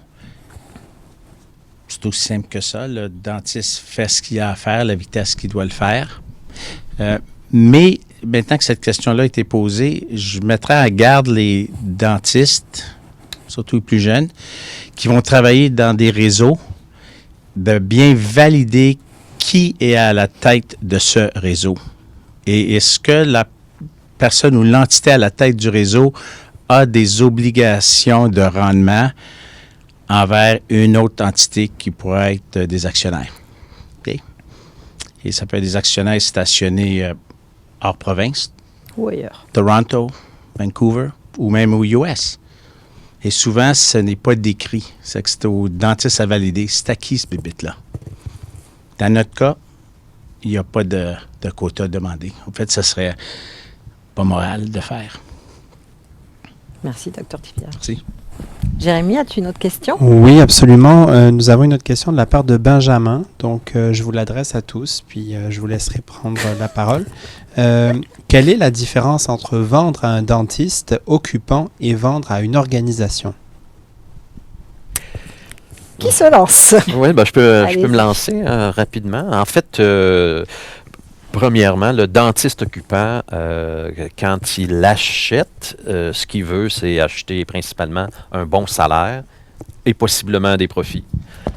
C'est aussi simple que ça. Le dentiste fait ce qu'il a à faire, la vitesse qu'il doit le faire. Mais maintenant que cette question-là a été posée, je mettrai à garde les dentistes, surtout les plus jeunes, qui vont travailler dans des réseaux, de bien valider qui est à la tête de ce réseau. Et est-ce que la personne ou l'entité à la tête du réseau a des obligations de rendement envers une autre entité qui pourrait être des actionnaires. Okay? Et ça peut être des actionnaires stationnés hors province, ou ailleurs. Toronto, Vancouver ou même aux US. Et souvent, ce n'est pas décrit. C'est que c'est au dentiste à valider. C'est à qui ce bébite-là? Dans notre cas, il n'y a pas de quota demandé. En fait, ce serait pas moral de faire. Merci, Dr. Thivierge. Merci. Jérémy, as-tu une autre question? Oui, absolument. Nous avons une autre question de la part de Benjamin. Donc, je vous l'adresse à tous, puis je vous laisserai prendre la parole. Quelle est la différence entre vendre à un dentiste occupant et vendre à une organisation? Qui se lance? Oui, ben, je peux me lancer rapidement. En fait, premièrement, le dentiste occupant, quand il achète, ce qu'il veut, c'est acheter principalement un bon salaire et possiblement des profits.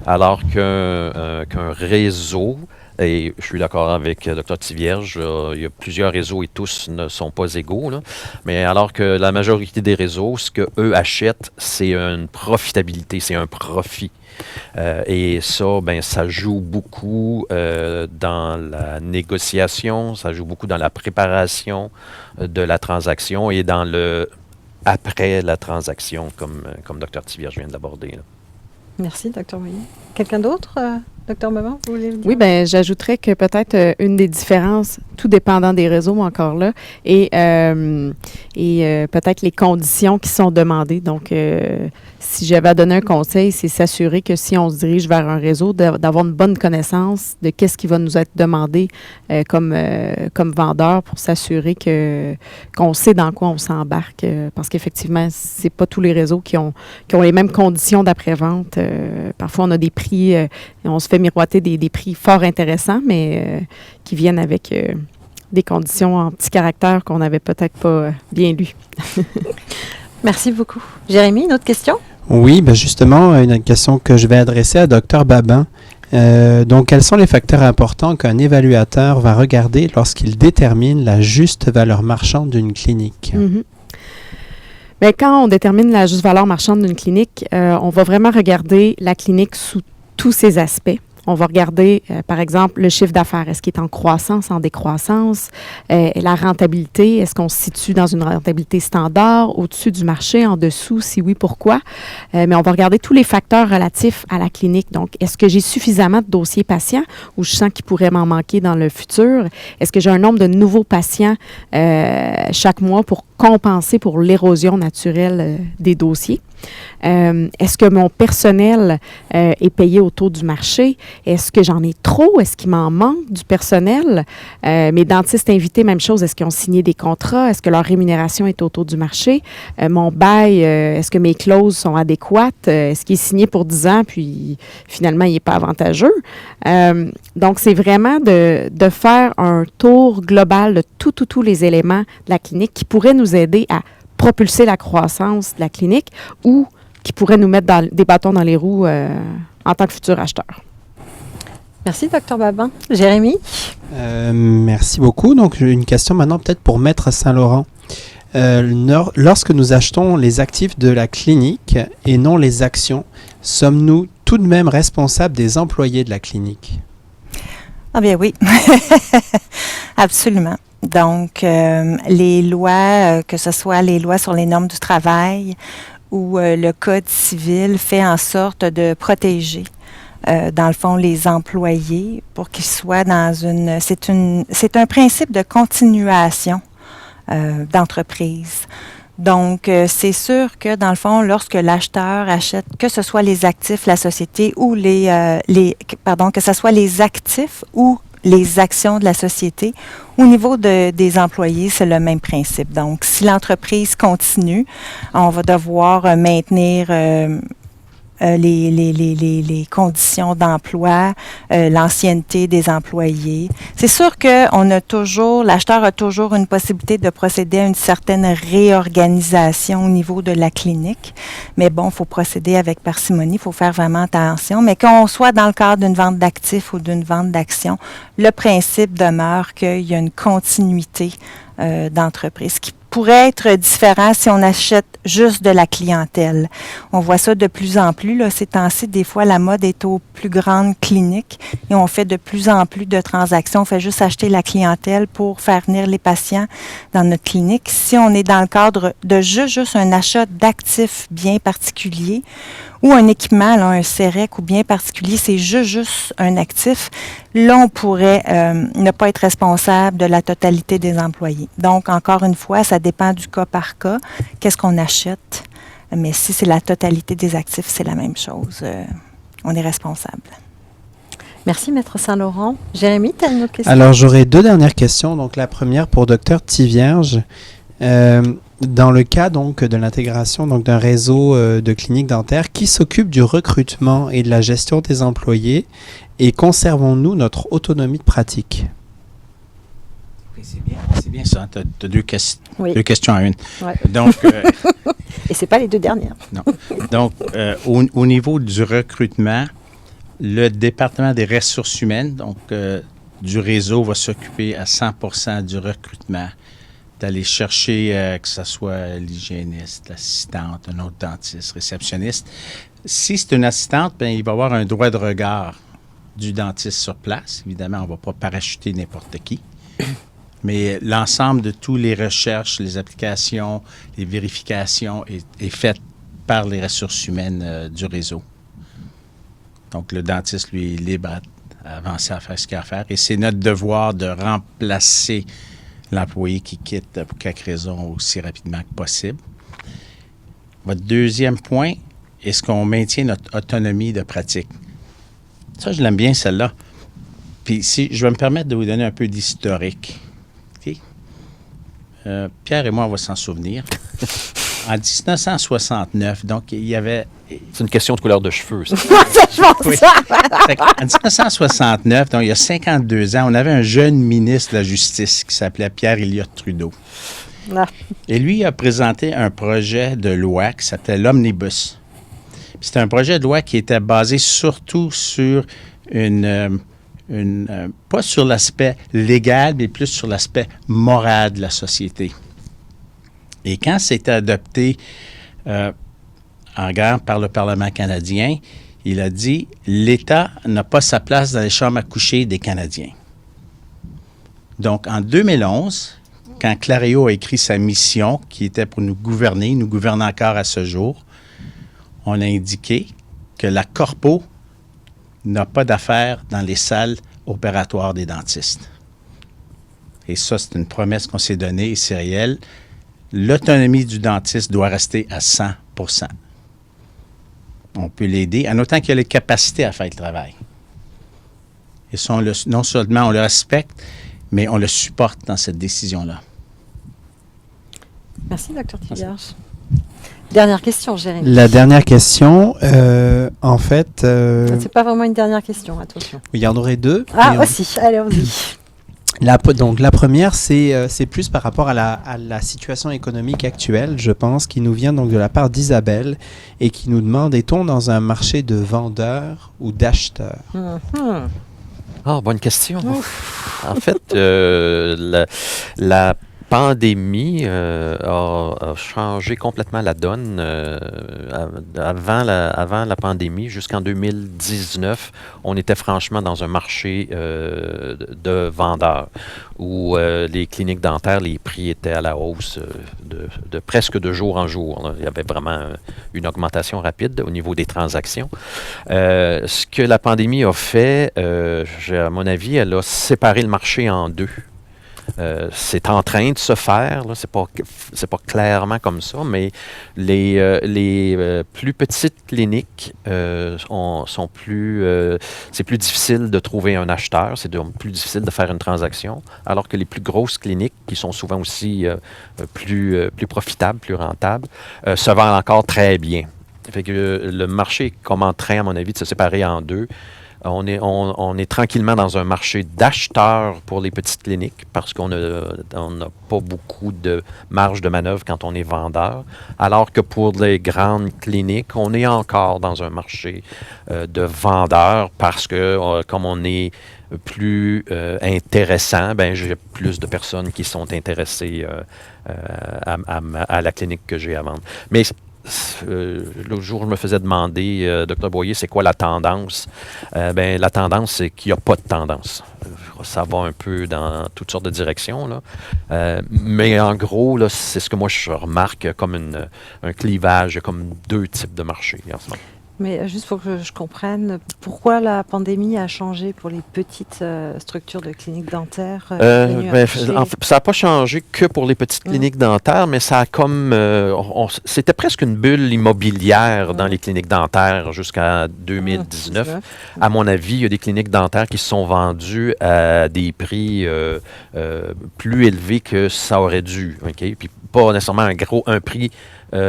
Alors qu'un réseau Et je suis d'accord avec Dr. Tivierge, il y a plusieurs réseaux et tous ne sont pas égaux, là. Mais alors que la majorité des réseaux, ce qu'eux achètent, c'est une profitabilité, c'est un profit. Et ça, ben, ça joue beaucoup dans la négociation, ça joue beaucoup dans la préparation de la transaction et dans le après la transaction, comme Dr. Tivierge vient de l'aborder, là. Merci, Dr. Moyen. Quelqu'un d'autre, Dr. Maman, vous voulez le dire? Oui, bien, j'ajouterais que peut-être une des différences, tout dépendant des réseaux encore là, et peut-être les conditions qui sont demandées. Donc, si j'avais à donner un conseil, c'est s'assurer que si on se dirige vers un réseau, d'avoir une bonne connaissance de qu'est-ce qui va nous être demandé comme vendeur pour s'assurer qu'on sait dans quoi on s'embarque. Parce qu'effectivement, c'est pas tous les réseaux qui ont les mêmes conditions d'après-vente. Parfois, on a des prix, on se fait miroiter des prix fort intéressants, mais qui viennent avec des conditions en petit caractère qu'on n'avait peut-être pas bien lues. Merci beaucoup. Jérémy, une autre question? Oui, ben justement, une question que je vais adresser à Dr. Babin. Donc, quels sont les facteurs importants qu'un évaluateur va regarder lorsqu'il détermine la juste valeur marchande d'une clinique? Mm-hmm. Bien, quand on détermine la juste valeur marchande d'une clinique, on va vraiment regarder la clinique sous tous ses aspects. On va regarder, par exemple, le chiffre d'affaires. Est-ce qu'il est en croissance, en décroissance? La rentabilité, est-ce qu'on se situe dans une rentabilité standard, au-dessus du marché, en dessous? Si oui, pourquoi? Mais on va regarder tous les facteurs relatifs à la clinique. Donc, est-ce que j'ai suffisamment de dossiers patients ou je sens qu'il pourrait m'en manquer dans le futur? Est-ce que j'ai un nombre de nouveaux patients chaque mois pour compenser pour l'érosion naturelle des dossiers? Est-ce que mon personnel est payé au taux du marché? Est-ce que j'en ai trop? Est-ce qu'il m'en manque du personnel? Mes dentistes invités, même chose. Est-ce qu'ils ont signé des contrats? Est-ce que leur rémunération est au taux du marché? Mon bail, est-ce que mes clauses sont adéquates? Est-ce qu'il est signé pour 10 ans, puis finalement, il n'est pas avantageux? Donc, c'est vraiment de faire un tour global de tous les éléments de la clinique qui pourraient nous aider à propulser la croissance de la clinique ou qui pourrait nous mettre des bâtons dans les roues en tant que futur acheteur. Merci, Dr. Babin. Jérémy? Merci beaucoup. Donc, j'ai une question maintenant peut-être pour Maître Saint-Laurent. Lorsque nous achetons les actifs de la clinique et non les actions, sommes-nous tout de même responsables des employés de la clinique? Ah bien oui, absolument. Donc, les lois, que ce soit les lois sur les normes du travail ou le Code civil, fait en sorte de protéger, dans le fond, les employés pour qu'ils soient dans une... C'est un principe de continuation d'entreprise. Donc, c'est sûr que, dans le fond, lorsque l'acheteur achète, que ce soit les actifs, la société ou que ce soit les actifs ou les actions de la société, au niveau des employés, c'est le même principe. Donc, si l'entreprise continue, on va devoir maintenir les conditions d'emploi, l'ancienneté des employés. C'est sûr que l'acheteur a toujours une possibilité de procéder à une certaine réorganisation au niveau de la clinique. Mais bon, il faut procéder avec parcimonie, il faut faire vraiment attention. Mais qu'on soit dans le cadre d'une vente d'actifs ou d'une vente d'actions, le principe demeure qu'il y a une continuité d'entreprise qui pourrait être différent si on achète juste de la clientèle. On voit ça de plus en plus. Là, ces temps-ci, des fois, la mode est aux plus grandes cliniques et on fait de plus en plus de transactions. On fait juste acheter la clientèle pour faire venir les patients dans notre clinique. Si on est dans le cadre de juste un achat d'actifs bien particuliers ou un équipement, là, un CEREC ou bien particulier, c'est juste un actif, là, on pourrait ne pas être responsable de la totalité des employés. Donc, encore une fois, ça dépend du cas par cas. Qu'est-ce qu'on achète? Mais si c'est la totalité des actifs, c'est la même chose. On est responsable. Merci, Maître Saint-Laurent. Jérémy, tu as une autre question? Alors, j'aurais 2 dernières questions. Donc, la première pour Dr. Tivierge. Dans le cas donc de l'intégration donc d'un réseau de cliniques dentaires, qui s'occupe du recrutement et de la gestion des employés et conservons-nous notre autonomie de pratique? Oui, c'est bien ça. Tu as deux questions à une. Ouais. Donc, et ce n'est pas les 2 dernières. non. Donc, au niveau du recrutement, Le département des ressources humaines, donc du réseau, va s'occuper à 100% du recrutement, d'aller chercher que ce soit l'hygiéniste, l'assistante, un autre dentiste, réceptionniste. Si c'est une assistante, bien, il va avoir un droit de regard du dentiste sur place. Évidemment, on ne va pas parachuter n'importe qui. Mais l'ensemble de toutes les recherches, les applications, les vérifications est fait par les ressources humaines du réseau. Donc, le dentiste, lui, est libre à avancer à faire ce qu'il a à faire. Et c'est notre devoir de remplacer l'employé qui quitte pour quelque raison aussi rapidement que possible. Votre deuxième point, est-ce qu'on maintient notre autonomie de pratique? Ça, je l'aime bien, celle-là. Puis, si je vais me permettre de vous donner un peu d'historique. OK? Pierre et moi, on va s'en souvenir. En 1969, donc, il y avait... C'est une question de couleur de cheveux, ça. Oui. En 1969, donc il y a 52 ans, on avait un jeune ministre de la Justice qui s'appelait Pierre Elliott Trudeau. Ah. Et lui a présenté un projet de loi qui s'appelait l'Omnibus. C'était un projet de loi qui était basé surtout sur pas sur l'aspect légal, mais plus sur l'aspect moral de la société. Et quand c'était adopté en guerre par le Parlement canadien, il a dit « L'État n'a pas sa place dans les chambres à coucher des Canadiens ». Donc, en 2011, quand Clario a écrit sa mission, qui était pour nous gouverner, il nous gouverne encore à ce jour, on a indiqué que la corpo n'a pas d'affaires dans les salles opératoires des dentistes. Et ça, c'est une promesse qu'on s'est donnée et c'est réel. L'autonomie du dentiste doit rester à 100%. On peut l'aider, en autant qu'il a les capacités à faire le travail. Et ça, non seulement on le respecte, mais on le supporte dans cette décision-là. Merci, Dr. Tivierge. Dernière question, Jérémy. La dernière question, en fait... C'est pas vraiment une dernière question, attention. Il y en aurait deux. Ah, aussi, allez, on y. Donc la première, c'est plus par rapport à la situation économique actuelle, je pense, qui nous vient donc de la part d'Isabelle et qui nous demande, est-on dans un marché de vendeurs ou d'acheteurs? Ah, bonne question. En fait, la pandémie a changé complètement la donne. Avant la pandémie, jusqu'en 2019, on était franchement dans un marché de vendeurs où les cliniques dentaires, les prix étaient à la hausse de presque de jour en jour. Là. Il y avait vraiment une augmentation rapide au niveau des transactions. Ce que la pandémie a fait, à mon avis, elle a séparé le marché en deux. C'est en train de se faire, là, c'est pas clairement comme ça, mais les plus petites cliniques sont plus, c'est plus difficile de trouver un acheteur, c'est plus difficile de faire une transaction, alors que les plus grosses cliniques, qui sont souvent aussi plus profitables, plus rentables, se vendent encore très bien. Fait que le marché est comme en train, à mon avis, de se séparer en deux. On est tranquillement dans un marché d'acheteurs pour les petites cliniques parce qu'on n'a pas beaucoup de marge de manœuvre quand on est vendeur, alors que pour les grandes cliniques, on est encore dans un marché de vendeurs parce que comme on est plus intéressant, ben j'ai plus de personnes qui sont intéressées à la clinique que j'ai à vendre. Mais l'autre jour, je me faisais demander, Dr. Boyer, c'est quoi la tendance? La tendance, c'est qu'il n'y a pas de tendance. Ça va un peu dans toutes sortes de directions, là. Mais en gros, là, c'est ce que moi, je remarque comme un clivage, comme deux types de marchés en ce moment. Mais juste pour que je comprenne, pourquoi la pandémie a changé pour les petites structures de cliniques dentaires? Ça n'a pas changé que pour les petites cliniques dentaires, mais ça a comme... c'était presque une bulle immobilière dans les cliniques dentaires jusqu'à 2019. À mon avis, il y a des cliniques dentaires qui se sont vendues à des prix plus élevés que ça aurait dû. Okay? Puis pas nécessairement un prix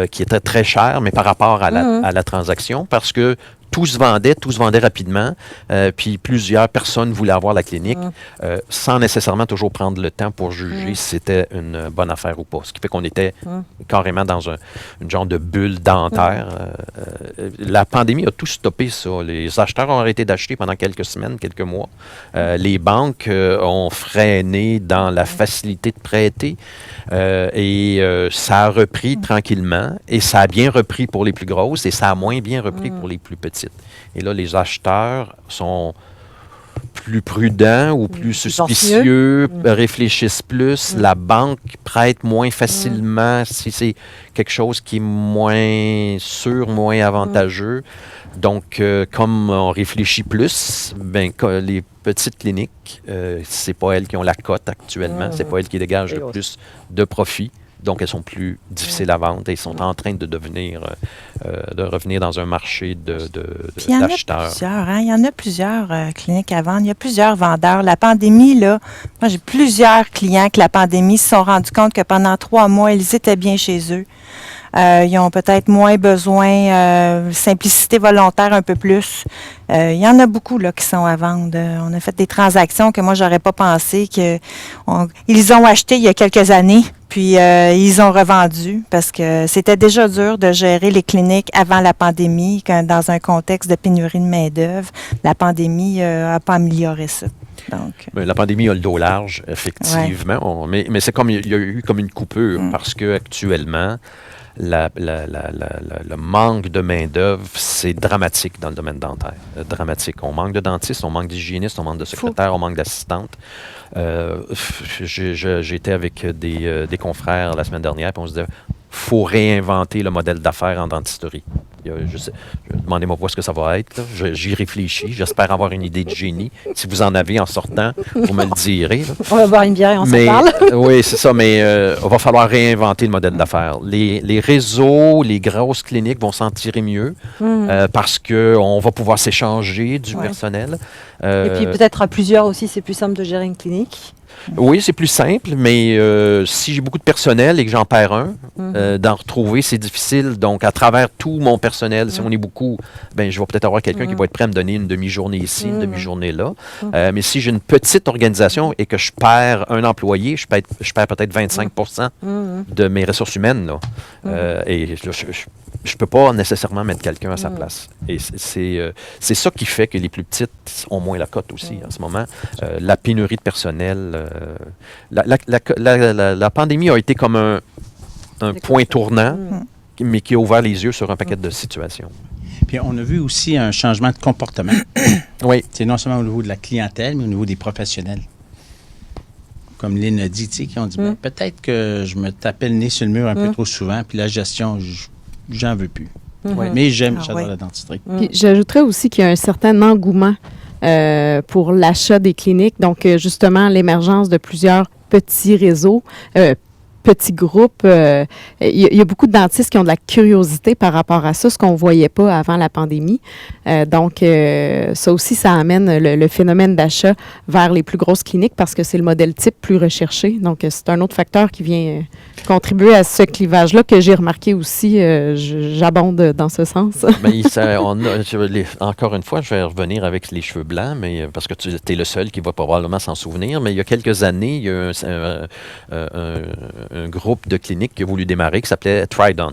qui était très cher, mais par rapport à la transaction, parce que tout se vendait rapidement, puis plusieurs personnes voulaient avoir la clinique sans nécessairement toujours prendre le temps pour juger si c'était une bonne affaire ou pas. Ce qui fait qu'on était carrément dans une genre de bulle dentaire. La pandémie a tout stoppé ça. Les acheteurs ont arrêté d'acheter pendant quelques semaines, quelques mois. Les banques ont freiné dans la facilité de prêter et ça a repris tranquillement et ça a bien repris pour les plus grosses et ça a moins bien repris pour les plus petites. Et là, les acheteurs sont plus prudents ou plus suspicieux, réfléchissent plus. La banque prête moins facilement si c'est quelque chose qui est moins sûr, moins avantageux. Donc, comme on réfléchit plus, ben, les petites cliniques, c'est pas elles qui ont la cote actuellement, c'est pas elles qui dégagent le plus de profit. Donc, elles sont plus difficiles à vendre et ils sont en train de devenir, de revenir dans un marché d'acheteurs. Il y en a plusieurs cliniques à vendre. Il y a plusieurs vendeurs. La pandémie, là, moi, j'ai plusieurs clients que la pandémie se sont rendus compte que pendant 3 mois, ils étaient bien chez eux. Ils ont peut-être moins besoin, simplicité volontaire un peu plus. Il y en a beaucoup là, qui sont à vendre. On a fait des transactions que moi, j'aurais pas pensé ils ont acheté il y a quelques années, puis ils ont revendu parce que c'était déjà dur de gérer les cliniques avant la pandémie, dans un contexte de pénurie de main-d'œuvre. La pandémie n'a pas amélioré ça. Donc, la pandémie a le dos large, effectivement. Mais c'est comme il y a eu comme une coupure parce que actuellement, le manque de main-d'œuvre, c'est dramatique dans le domaine dentaire. Dramatique. On manque de dentistes, on manque d'hygiénistes, on manque de secrétaires, on manque d'assistantes. J'étais avec des confrères la semaine dernière, puis on se disait faut réinventer le modèle d'affaires en dentisterie. Demandez-moi pas ce que ça va être. J'y réfléchis. J'espère avoir une idée de génie. Si vous en avez en sortant, vous me le direz. Là. On va boire une bière et on s'en parle. Oui, c'est ça, mais il va falloir réinventer le modèle d'affaires. Les réseaux, les grosses cliniques vont s'en tirer mieux parce qu'on va pouvoir s'échanger du personnel. Et puis peut-être à plusieurs aussi, c'est plus simple de gérer une clinique. Oui, c'est plus simple, mais si j'ai beaucoup de personnel et que j'en perds un, d'en retrouver, c'est difficile. Donc, à travers tout mon personnel, si on est beaucoup, ben, je vais peut-être avoir quelqu'un qui va être prêt à me donner une demi-journée ici, une demi-journée là. Mais si j'ai une petite organisation et que je perds un employé, je perds peut-être 25% de mes ressources humaines. Là. Et je ne peux pas nécessairement mettre quelqu'un à sa place. Et c'est ça qui fait que les plus petites ont moins la cote aussi en ce moment. La pénurie de personnel. La pandémie a été comme un point tournant, mais qui a ouvert les yeux sur un paquet de situations. Puis on a vu aussi un changement de comportement. Oui. C'est non seulement au niveau de la clientèle, mais au niveau des professionnels. Comme Lynn a dit, qui ont dit peut-être que je me tapais le nez sur le mur un peu trop souvent, puis la gestion, j'en veux plus. Mais j'adore la dentisterie. Puis j'ajouterais aussi qu'il y a un certain engouement pour l'achat des cliniques. Donc, justement, l'émergence de plusieurs petits réseaux, petits groupes. Il y a beaucoup de dentistes qui ont de la curiosité par rapport à ça, ce qu'on ne voyait pas avant la pandémie. Donc, ça aussi, ça amène le phénomène d'achat vers les plus grosses cliniques parce que c'est le modèle type plus recherché. Donc, c'est un autre facteur qui vient contribuer à ce clivage-là que j'ai remarqué aussi. J'abonde dans ce sens. Mais encore une fois, je vais revenir avec les cheveux blancs, mais parce que tu es le seul qui va probablement s'en souvenir. Mais il y a quelques années, il y a un groupe de cliniques qui a voulu démarrer qui s'appelait Trident.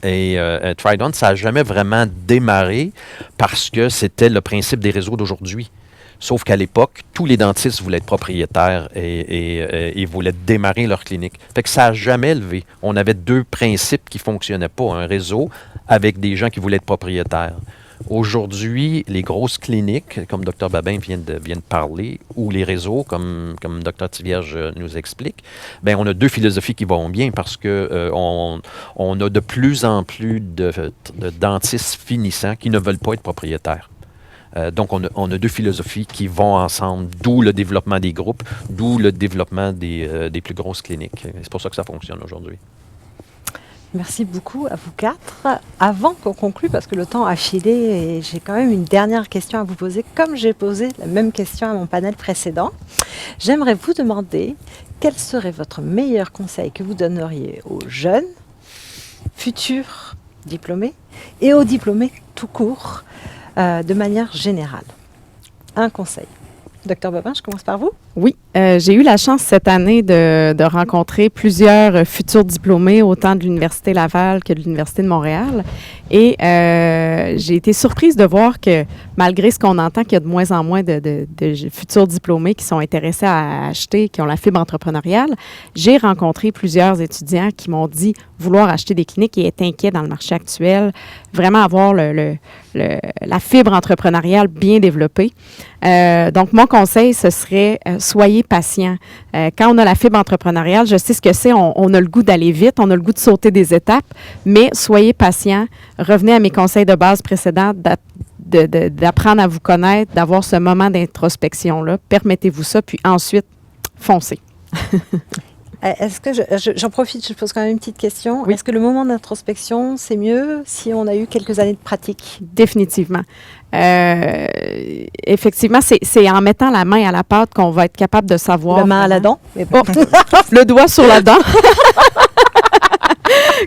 Et Trident, ça n'a jamais vraiment démarré parce que c'était le principe des réseaux d'aujourd'hui. Sauf qu'à l'époque, tous les dentistes voulaient être propriétaires et voulaient démarrer leur clinique. Fait que ça n'a jamais levé. On avait 2 principes qui ne fonctionnaient pas. Un réseau avec des gens qui voulaient être propriétaires. Aujourd'hui, les grosses cliniques, comme Dr Babin vient de parler, ou les réseaux, comme Dr Tivierge nous explique, bien, on a 2 philosophies qui vont bien parce que on a de plus en plus de dentistes finissants qui ne veulent pas être propriétaires. Donc, on a 2 philosophies qui vont ensemble, d'où le développement des groupes, d'où le développement des plus grosses cliniques. C'est pour ça que ça fonctionne aujourd'hui. Merci beaucoup à vous 4. Avant qu'on conclue, parce que le temps a filé et j'ai quand même une dernière question à vous poser, comme j'ai posé la même question à mon panel précédent, j'aimerais vous demander quel serait votre meilleur conseil que vous donneriez aux jeunes, futurs diplômés et aux diplômés tout court de manière générale. Un conseil. Docteur Bobin, je commence par vous. Oui, j'ai eu la chance cette année de rencontrer plusieurs futurs diplômés, autant de l'Université Laval que de l'Université de Montréal. Et j'ai été surprise de voir que, malgré ce qu'on entend, qu'il y a de moins en moins de futurs diplômés qui sont intéressés à acheter, qui ont la fibre entrepreneuriale, j'ai rencontré plusieurs étudiants qui m'ont dit vouloir acheter des cliniques et être inquiets dans le marché actuel, vraiment avoir la fibre entrepreneuriale bien développée. Donc, mon conseil, ce serait soyez patient. Quand on a la fibre entrepreneuriale, je sais ce que c'est, on a le goût d'aller vite, on a le goût de sauter des étapes, mais soyez patient. Revenez à mes conseils de base précédents, d'apprendre à vous connaître, d'avoir ce moment d'introspection-là. Permettez-vous ça, puis ensuite, foncez. Est-ce que j'en profite, je pose quand même une petite question. Oui. Est-ce que le moment d'introspection, c'est mieux si on a eu quelques années de pratique? Définitivement. Effectivement, c'est en mettant la main à la pâte qu'on va être capable de savoir. La main à la dent? Mais bon. Le doigt sur la dent.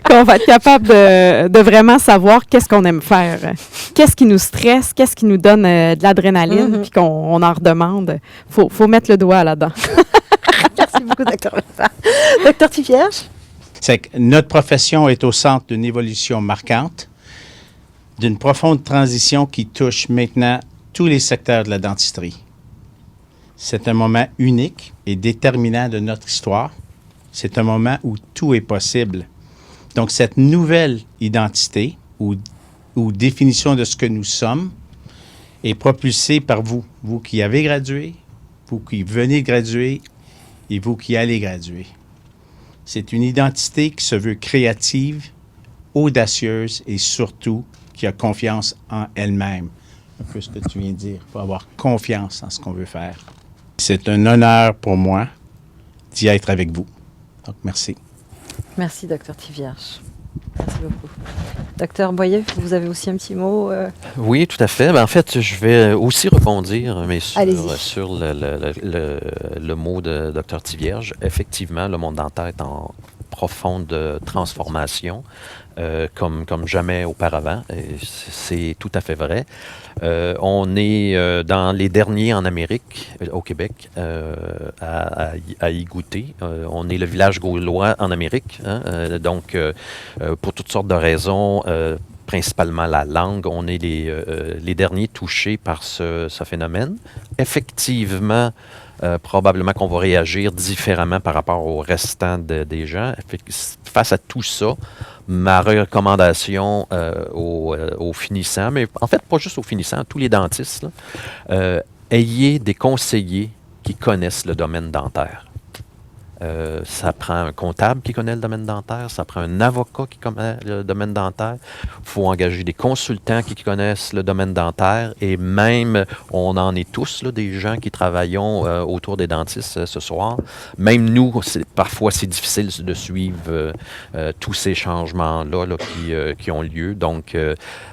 Qu'on va être capable de vraiment savoir qu'est-ce qu'on aime faire. Qu'est-ce qui nous stresse, qu'est-ce qui nous donne de l'adrénaline, puis qu'on en redemande. Faut mettre le doigt à la dent. Merci beaucoup, Docteur Lefebvre. Docteur Tivierge? C'est que notre profession est au centre d'une évolution marquante, d'une profonde transition qui touche maintenant tous les secteurs de la dentisterie. C'est un moment unique et déterminant de notre histoire. C'est un moment où tout est possible. Donc, cette nouvelle identité ou définition de ce que nous sommes est propulsée par vous, vous qui avez gradué, vous qui venez de graduer et vous qui allez graduer. C'est une identité qui se veut créative, audacieuse et surtout qui a confiance en elle-même. Un peu ce que tu viens de dire. Il faut avoir confiance en ce qu'on veut faire. C'est un honneur pour moi d'y être avec vous. Donc, merci. Merci, Docteur Tivierge. Merci beaucoup. Docteur Boyer, vous avez aussi un petit mot? Oui, tout à fait. En fait, je vais aussi rebondir mais sur le mot de Dr Tivierge. Effectivement, le monde dentaire est en profonde transformation, comme jamais auparavant. C'est tout à fait vrai. On est dans les derniers en Amérique, au Québec, à y goûter. On est le village gaulois en Amérique. Donc, pour toutes sortes de raisons, principalement la langue, on est les derniers touchés par ce phénomène. Effectivement, probablement qu'on va réagir différemment par rapport au restant des gens. Face à tout ça, ma recommandation aux finissants, mais en fait pas juste aux finissants, à tous les dentistes, là, ayez des conseillers qui connaissent le domaine dentaire. Ça prend un comptable qui connaît le domaine dentaire, ça prend un avocat qui connaît le domaine dentaire, il faut engager des consultants qui connaissent le domaine dentaire et même, on en est tous, là, des gens qui travaillons autour des dentistes ce soir. Même nous, parfois c'est difficile de suivre tous ces changements-là là, qui ont lieu. Donc,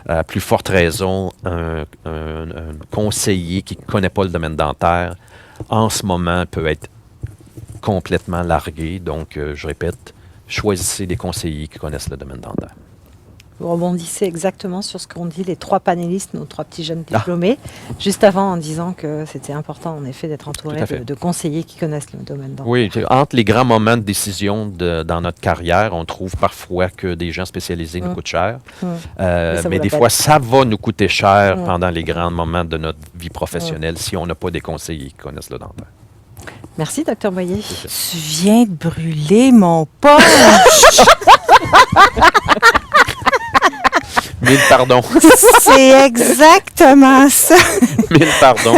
à plus forte raison, un conseiller qui ne connaît pas le domaine dentaire, en ce moment, peut être complètement largué. Donc, je répète, choisissez des conseillers qui connaissent le domaine dentaire. Vous rebondissez exactement sur ce qu'ont dit les trois panélistes, nos trois petits jeunes diplômés, juste avant en disant que c'était important en effet d'être entouré de conseillers qui connaissent le domaine dentaire. Oui, entre les grands moments de décision dans notre carrière, on trouve parfois que des gens spécialisés nous coûtent cher. Mais des fois, ça va nous coûter cher pendant les grands moments de notre vie professionnelle si on n'a pas des conseillers qui connaissent le dentaire. Merci, Dr Boyer. Tu viens de brûler mon poche! 1000 pardons. C'est exactement ça. 1000 pardons.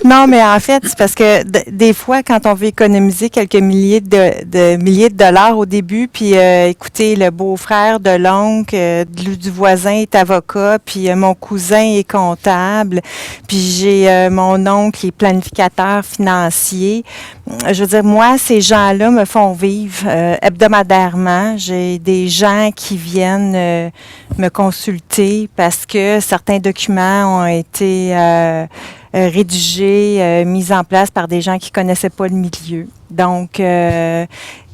Non, mais en fait, c'est parce que des fois, quand on veut économiser quelques milliers de dollars au début, puis écoutez, le beau-frère de l'oncle, du voisin est avocat, puis mon cousin est comptable, puis j'ai mon oncle qui est planificateur financier. Je veux dire, moi, ces gens-là me font vivre hebdomadairement. J'ai des gens qui viennent me consulter parce que certains documents ont été rédigés, mis en place par des gens qui connaissaient pas le milieu. Donc,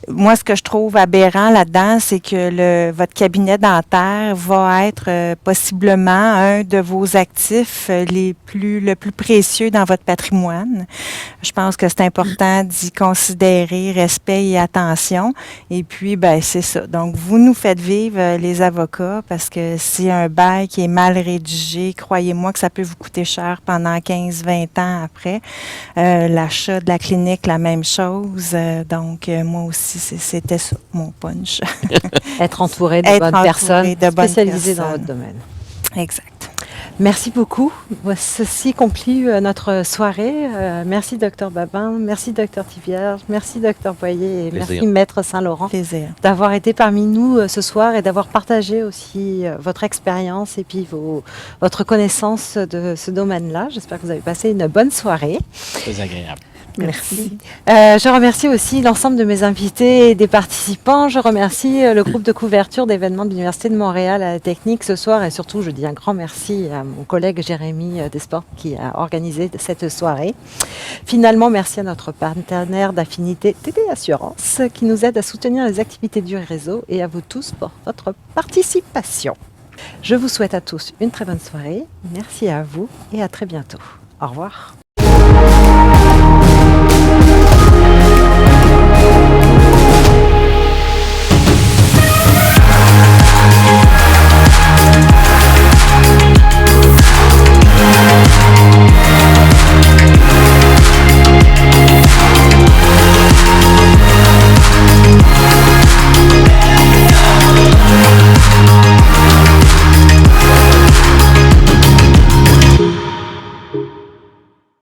Moi, ce que je trouve aberrant là-dedans, c'est que votre cabinet dentaire va être possiblement un de vos actifs le plus précieux dans votre patrimoine. Je pense que c'est important d'y considérer respect et attention. Et puis, ben c'est ça. Donc, vous nous faites vivre les avocats parce que si un bail qui est mal rédigé, croyez-moi que ça peut vous coûter cher pendant 15-20 ans après. L'achat de la clinique, la même chose. Donc, moi aussi, c'était ça, mon punch. Être entouré de bonnes personnes spécialisées dans votre domaine. Exact. Merci beaucoup. Ceci conclut notre soirée. Merci, Dr Babin. Merci, Dr Tivierge. Merci, Dr Boyer. Et merci, Maître Saint-Laurent, d'avoir été parmi nous ce soir et d'avoir partagé aussi votre expérience et puis votre connaissance de ce domaine-là. J'espère que vous avez passé une bonne soirée. Très agréable. Merci. Je remercie aussi l'ensemble de mes invités et des participants. Je remercie le groupe de couverture d'événements de l'Université de Montréal à la Technique ce soir et surtout, je dis un grand merci à mon collègue Jérémy Desportes qui a organisé cette soirée. Finalement, merci à notre partenaire d'affinité TD Assurance qui nous aide à soutenir les activités du réseau et à vous tous pour votre participation. Je vous souhaite à tous une très bonne soirée. Merci à vous et à très bientôt. Au revoir.